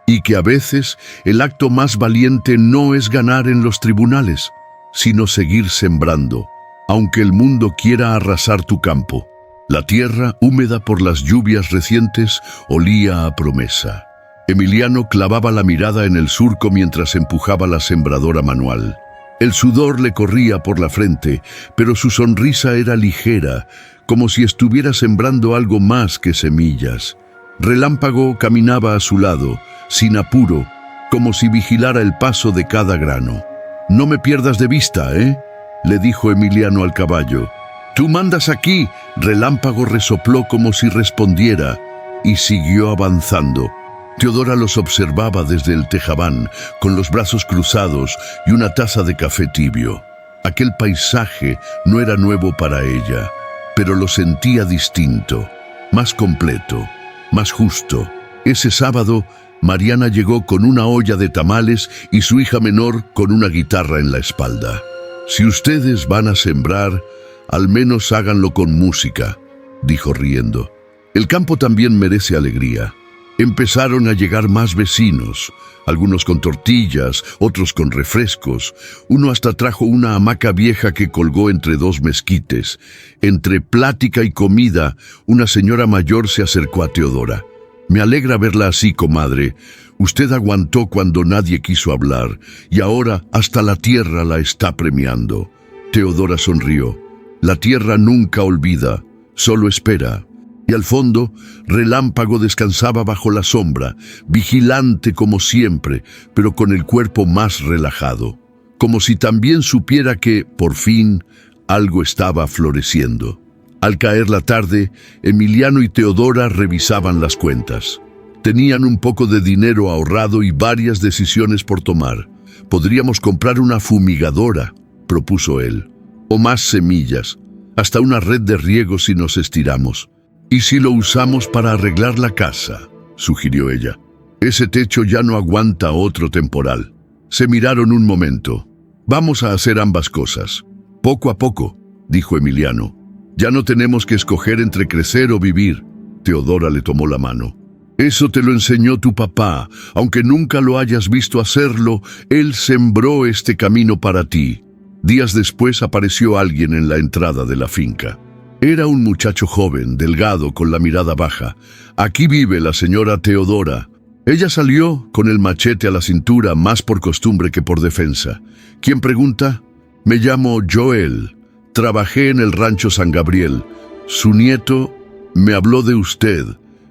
y que a veces el acto más valiente no es ganar en los tribunales, sino seguir sembrando, aunque el mundo quiera arrasar tu campo. La tierra, húmeda por las lluvias recientes, olía a promesa. Emiliano clavaba la mirada en el surco mientras empujaba la sembradora manual. El sudor le corría por la frente, pero su sonrisa era ligera, como si estuviera sembrando algo más que semillas. Relámpago caminaba a su lado, sin apuro, como si vigilara el paso de cada grano. «No me pierdas de vista, ¿eh?», le dijo Emiliano al caballo. «Tú mandas aquí», Relámpago resopló como si respondiera, y siguió avanzando. Teodora los observaba desde el tejabán, con los brazos cruzados y una taza de café tibio. Aquel paisaje no era nuevo para ella, pero lo sentía distinto, más completo, más justo. Ese sábado, Mariana llegó con una olla de tamales y su hija menor con una guitarra en la espalda. «Si ustedes van a sembrar, al menos háganlo con música», dijo riendo. «El campo también merece alegría». Empezaron a llegar más vecinos, algunos con tortillas, otros con refrescos. Uno hasta trajo una hamaca vieja que colgó entre dos mezquites. Entre plática y comida, una señora mayor se acercó a Teodora. «Me alegra verla así, comadre. Usted aguantó cuando nadie quiso hablar, y ahora hasta la tierra la está premiando». Teodora sonrió. La tierra nunca olvida, solo espera. Y al fondo, Relámpago descansaba bajo la sombra, vigilante como siempre, pero con el cuerpo más relajado, como si también supiera que, por fin, algo estaba floreciendo. Al caer la tarde, Emiliano y Teodora revisaban las cuentas. Tenían un poco de dinero ahorrado y varias decisiones por tomar. «Podríamos comprar una fumigadora», propuso él, «o más semillas, hasta una red de riego si nos estiramos. «¿Y si lo usamos para arreglar la casa?», sugirió ella. «Ese techo ya no aguanta otro temporal». Se miraron un momento. «Vamos a hacer ambas cosas. Poco a poco», dijo Emiliano. «Ya no tenemos que escoger entre crecer o vivir». Teodora le tomó la mano. «Eso te lo enseñó tu papá. Aunque nunca lo hayas visto hacerlo, él sembró este camino para ti». Días después apareció alguien en la entrada de la finca. Era un muchacho joven, delgado, con la mirada baja. «Aquí vive la señora Teodora». Ella salió con el machete a la cintura, más por costumbre que por defensa. «¿Quién pregunta?» «Me llamo Joel. Trabajé en el rancho San Gabriel. Su nieto me habló de usted.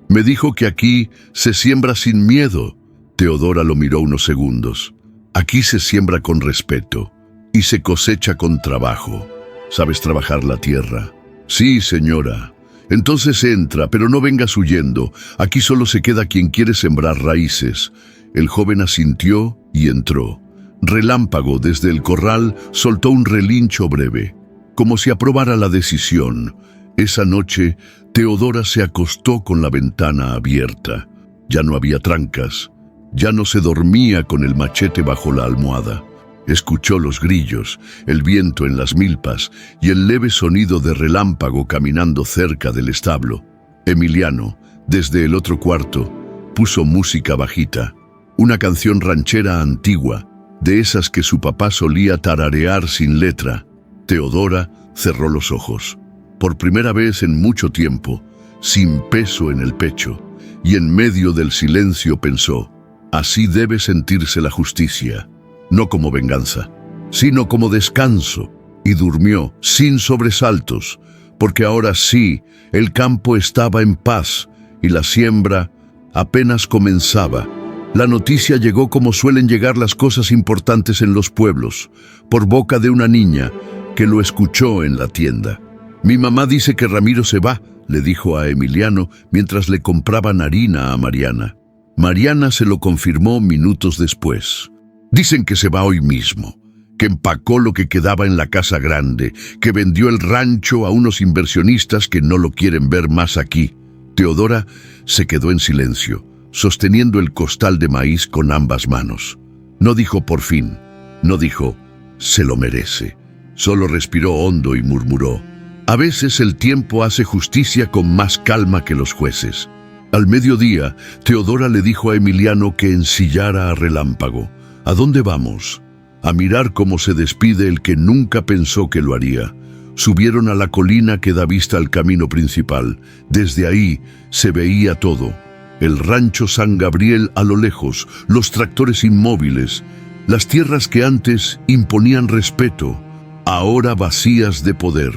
Me dijo que aquí se siembra sin miedo». Teodora lo miró unos segundos. «Aquí se siembra con respeto y se cosecha con trabajo. ¿Sabes trabajar la tierra?» «Sí, señora». «Entonces entra, pero no vengas huyendo. Aquí solo se queda quien quiere sembrar raíces». El joven asintió y entró. Relámpago, desde el corral, soltó un relincho breve, como si aprobara la decisión. Esa noche, Teodora se acostó con la ventana abierta. Ya no había trancas. Ya no se dormía con el machete bajo la almohada. Escuchó los grillos, el viento en las milpas y el leve sonido de Relámpago caminando cerca del establo. Emiliano, desde el otro cuarto, puso música bajita, una canción ranchera antigua, de esas que su papá solía tararear sin letra. Teodora cerró los ojos, por primera vez en mucho tiempo, sin peso en el pecho, y en medio del silencio pensó: así debe sentirse la justicia. No como venganza, sino como descanso, y durmió sin sobresaltos, porque ahora sí, el campo estaba en paz y la siembra apenas comenzaba. La noticia llegó como suelen llegar las cosas importantes en los pueblos, por boca de una niña que lo escuchó en la tienda. «Mi mamá dice que Ramiro se va», le dijo a Emiliano mientras le compraban harina a Mariana. Mariana se lo confirmó minutos después. «Dicen que se va hoy mismo, que empacó lo que quedaba en la casa grande, que vendió el rancho a unos inversionistas que no lo quieren ver más aquí». Teodora se quedó en silencio, sosteniendo el costal de maíz con ambas manos. No dijo «por fin», no dijo «se lo merece», solo respiró hondo y murmuró: «A veces el tiempo hace justicia con más calma que los jueces». Al mediodía, Teodora le dijo a Emiliano que ensillara a Relámpago. ¿A dónde vamos? A mirar cómo se despide el que nunca pensó que lo haría. Subieron a la colina que da vista al camino principal. Desde ahí se veía todo. El rancho San Gabriel a lo lejos, los tractores inmóviles, las tierras que antes imponían respeto, ahora vacías de poder.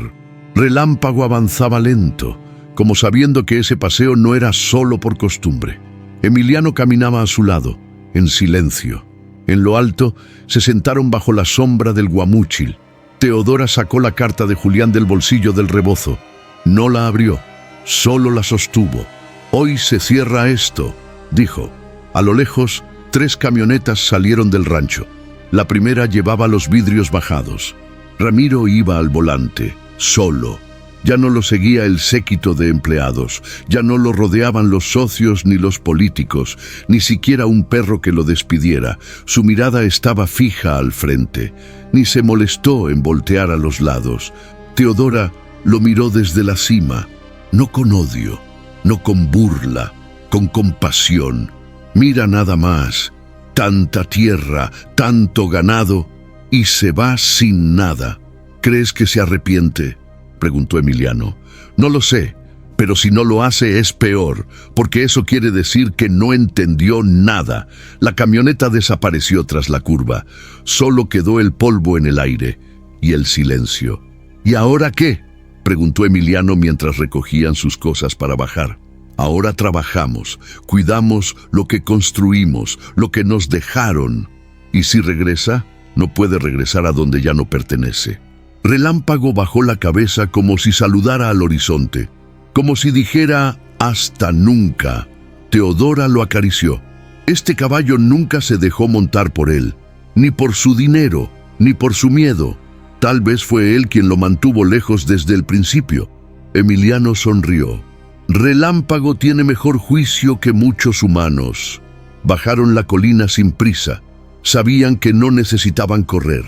Relámpago avanzaba lento, como sabiendo que ese paseo no era solo por costumbre. Emiliano caminaba a su lado, en silencio. En lo alto se sentaron bajo la sombra del guamúchil. Teodora sacó la carta de Julián del bolsillo del rebozo. No la abrió, solo la sostuvo. «Hoy se cierra esto», dijo. A lo lejos, 3 camionetas salieron del rancho. La primera llevaba los vidrios bajados. Ramiro iba al volante, solo. Ya no lo seguía el séquito de empleados, ya no lo rodeaban los socios ni los políticos, ni siquiera un perro que lo despidiera. Su mirada estaba fija al frente, ni se molestó en voltear a los lados. Teodora lo miró desde la cima, no con odio, no con burla, con compasión. Mira nada más, tanta tierra, tanto ganado, y se va sin nada. ¿Crees que se arrepiente?, preguntó Emiliano. No lo sé, pero si no lo hace es peor, porque eso quiere decir que no entendió nada. La camioneta desapareció tras la curva. Solo quedó el polvo en el aire y el silencio. ¿Y ahora qué?, preguntó Emiliano mientras recogían sus cosas para bajar. Ahora trabajamos, cuidamos lo que construimos, lo que nos dejaron. Y si regresa, no puede regresar a donde ya no pertenece. Relámpago bajó la cabeza como si saludara al horizonte, como si dijera «hasta nunca». Teodora lo acarició. Este caballo nunca se dejó montar por él, ni por su dinero, ni por su miedo. Tal vez fue él quien lo mantuvo lejos desde el principio. Emiliano sonrió. Relámpago tiene mejor juicio que muchos humanos. Bajaron la colina sin prisa. Sabían que no necesitaban correr.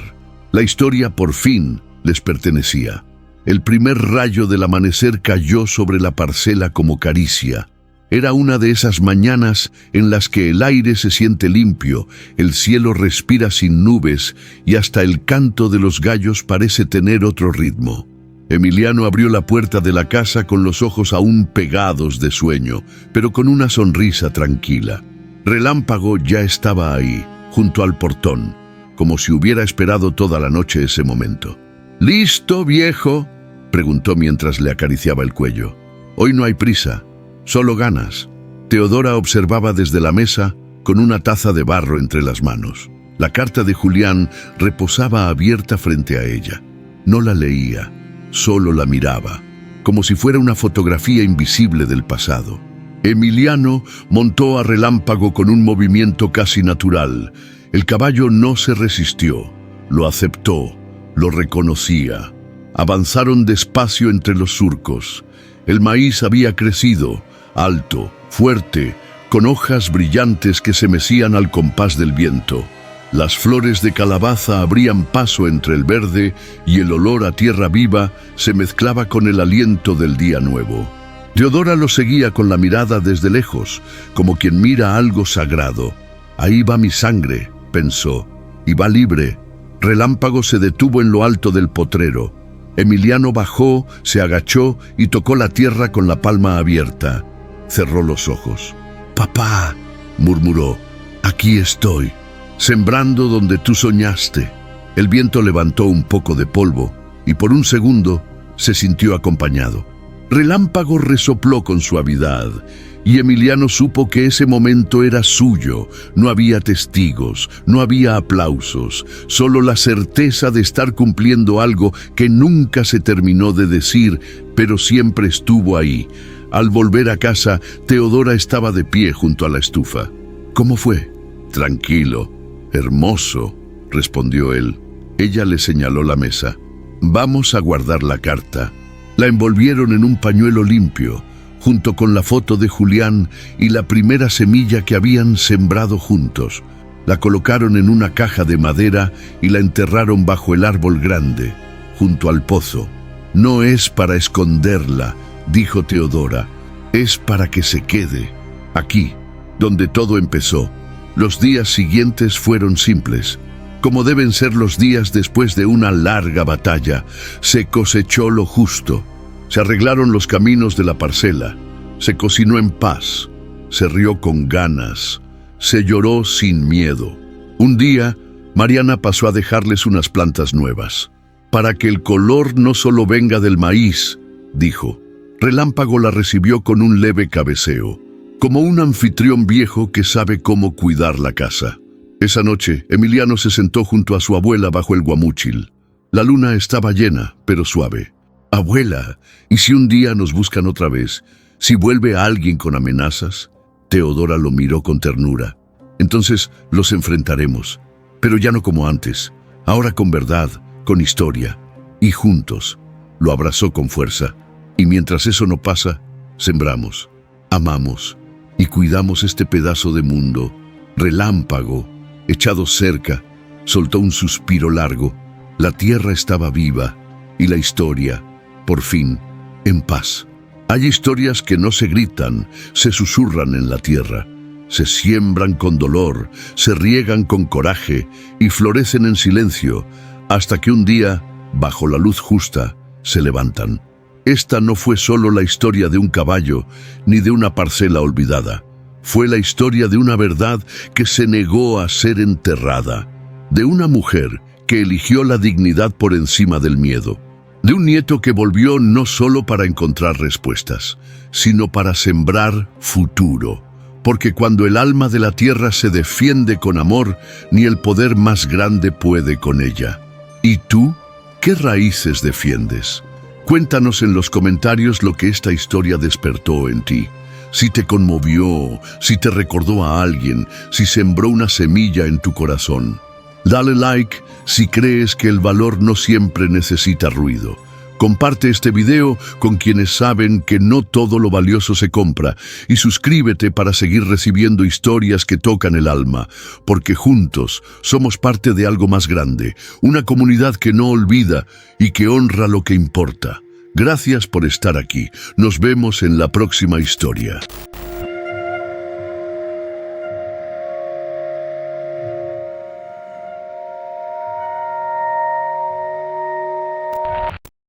La historia por fin les pertenecía. El primer rayo del amanecer cayó sobre la parcela como caricia. Era una de esas mañanas en las que el aire se siente limpio, el cielo respira sin nubes y hasta el canto de los gallos parece tener otro ritmo. Emiliano abrió la puerta de la casa con los ojos aún pegados de sueño, pero con una sonrisa tranquila. Relámpago ya estaba ahí, junto al portón, como si hubiera esperado toda la noche ese momento. «¿Listo, viejo?», preguntó mientras le acariciaba el cuello. «Hoy no hay prisa, solo ganas». Teodora observaba desde la mesa con una taza de barro entre las manos. La carta de Julián reposaba abierta frente a ella. No la leía, solo la miraba, como si fuera una fotografía invisible del pasado. Emiliano montó a Relámpago con un movimiento casi natural. El caballo no se resistió, lo aceptó, lo reconocía. Avanzaron despacio entre los surcos. El maíz había crecido, alto, fuerte, con hojas brillantes que se mecían al compás del viento. Las flores de calabaza abrían paso entre el verde y el olor a tierra viva se mezclaba con el aliento del día nuevo. Teodora lo seguía con la mirada desde lejos, como quien mira algo sagrado. «Ahí va mi sangre», pensó, «y va libre». Relámpago se detuvo en lo alto del potrero. Emiliano bajó, se agachó y tocó la tierra con la palma abierta. Cerró los ojos. «Papá», murmuró, «aquí estoy, sembrando donde tú soñaste». El viento levantó un poco de polvo y por un segundo se sintió acompañado. Relámpago resopló con suavidad y Emiliano supo que ese momento era suyo. No había testigos, no había aplausos, solo la certeza de estar cumpliendo algo que nunca se terminó de decir, pero siempre estuvo ahí. Al volver a casa, Teodora estaba de pie junto a la estufa. «¿Cómo fue?» «Tranquilo, hermoso», respondió él. Ella le señaló la mesa. «Vamos a guardar la carta». La envolvieron en un pañuelo limpio, junto con la foto de Julián y la primera semilla que habían sembrado juntos. La colocaron en una caja de madera y la enterraron bajo el árbol grande, junto al pozo. «No es para esconderla», dijo Teodora. Es para que se quede, aquí, donde todo empezó. Los días siguientes fueron simples, como deben ser los días después de una larga batalla. Se cosechó lo justo, se arreglaron los caminos de la parcela, se cocinó en paz, se rió con ganas, se lloró sin miedo. Un día, Mariana pasó a dejarles unas plantas nuevas. Para que el color no solo venga del maíz, dijo. Relámpago la recibió con un leve cabeceo, como un anfitrión viejo que sabe cómo cuidar la casa. Esa noche, Emiliano se sentó junto a su abuela bajo el guamúchil. La luna estaba llena, pero suave. Abuela, ¿y si un día nos buscan otra vez? ¿Si vuelve alguien con amenazas? Teodora lo miró con ternura. Entonces los enfrentaremos, pero ya no como antes, ahora con verdad, con historia, y juntos. Lo abrazó con fuerza, y mientras eso no pasa, sembramos, amamos y cuidamos este pedazo de mundo. Relámpago, echado cerca, soltó un suspiro largo. La tierra estaba viva, y la historia, por fin, en paz. Hay historias que no se gritan, se susurran en la tierra. Se siembran con dolor, se riegan con coraje y florecen en silencio, hasta que un día, bajo la luz justa, se levantan. Esta no fue solo la historia de un caballo, ni de una parcela olvidada. Fue la historia de una verdad que se negó a ser enterrada, de una mujer que eligió la dignidad por encima del miedo, de un nieto que volvió no solo para encontrar respuestas, sino para sembrar futuro. Porque cuando el alma de la tierra se defiende con amor, ni el poder más grande puede con ella. ¿Y tú? ¿Qué raíces defiendes? Cuéntanos en los comentarios lo que esta historia despertó en ti. Si te conmovió, si te recordó a alguien, si sembró una semilla en tu corazón. Dale like si crees que el valor no siempre necesita ruido. Comparte este video con quienes saben que no todo lo valioso se compra y suscríbete para seguir recibiendo historias que tocan el alma, porque juntos somos parte de algo más grande, una comunidad que no olvida y que honra lo que importa. Gracias por estar aquí. Nos vemos en la próxima historia.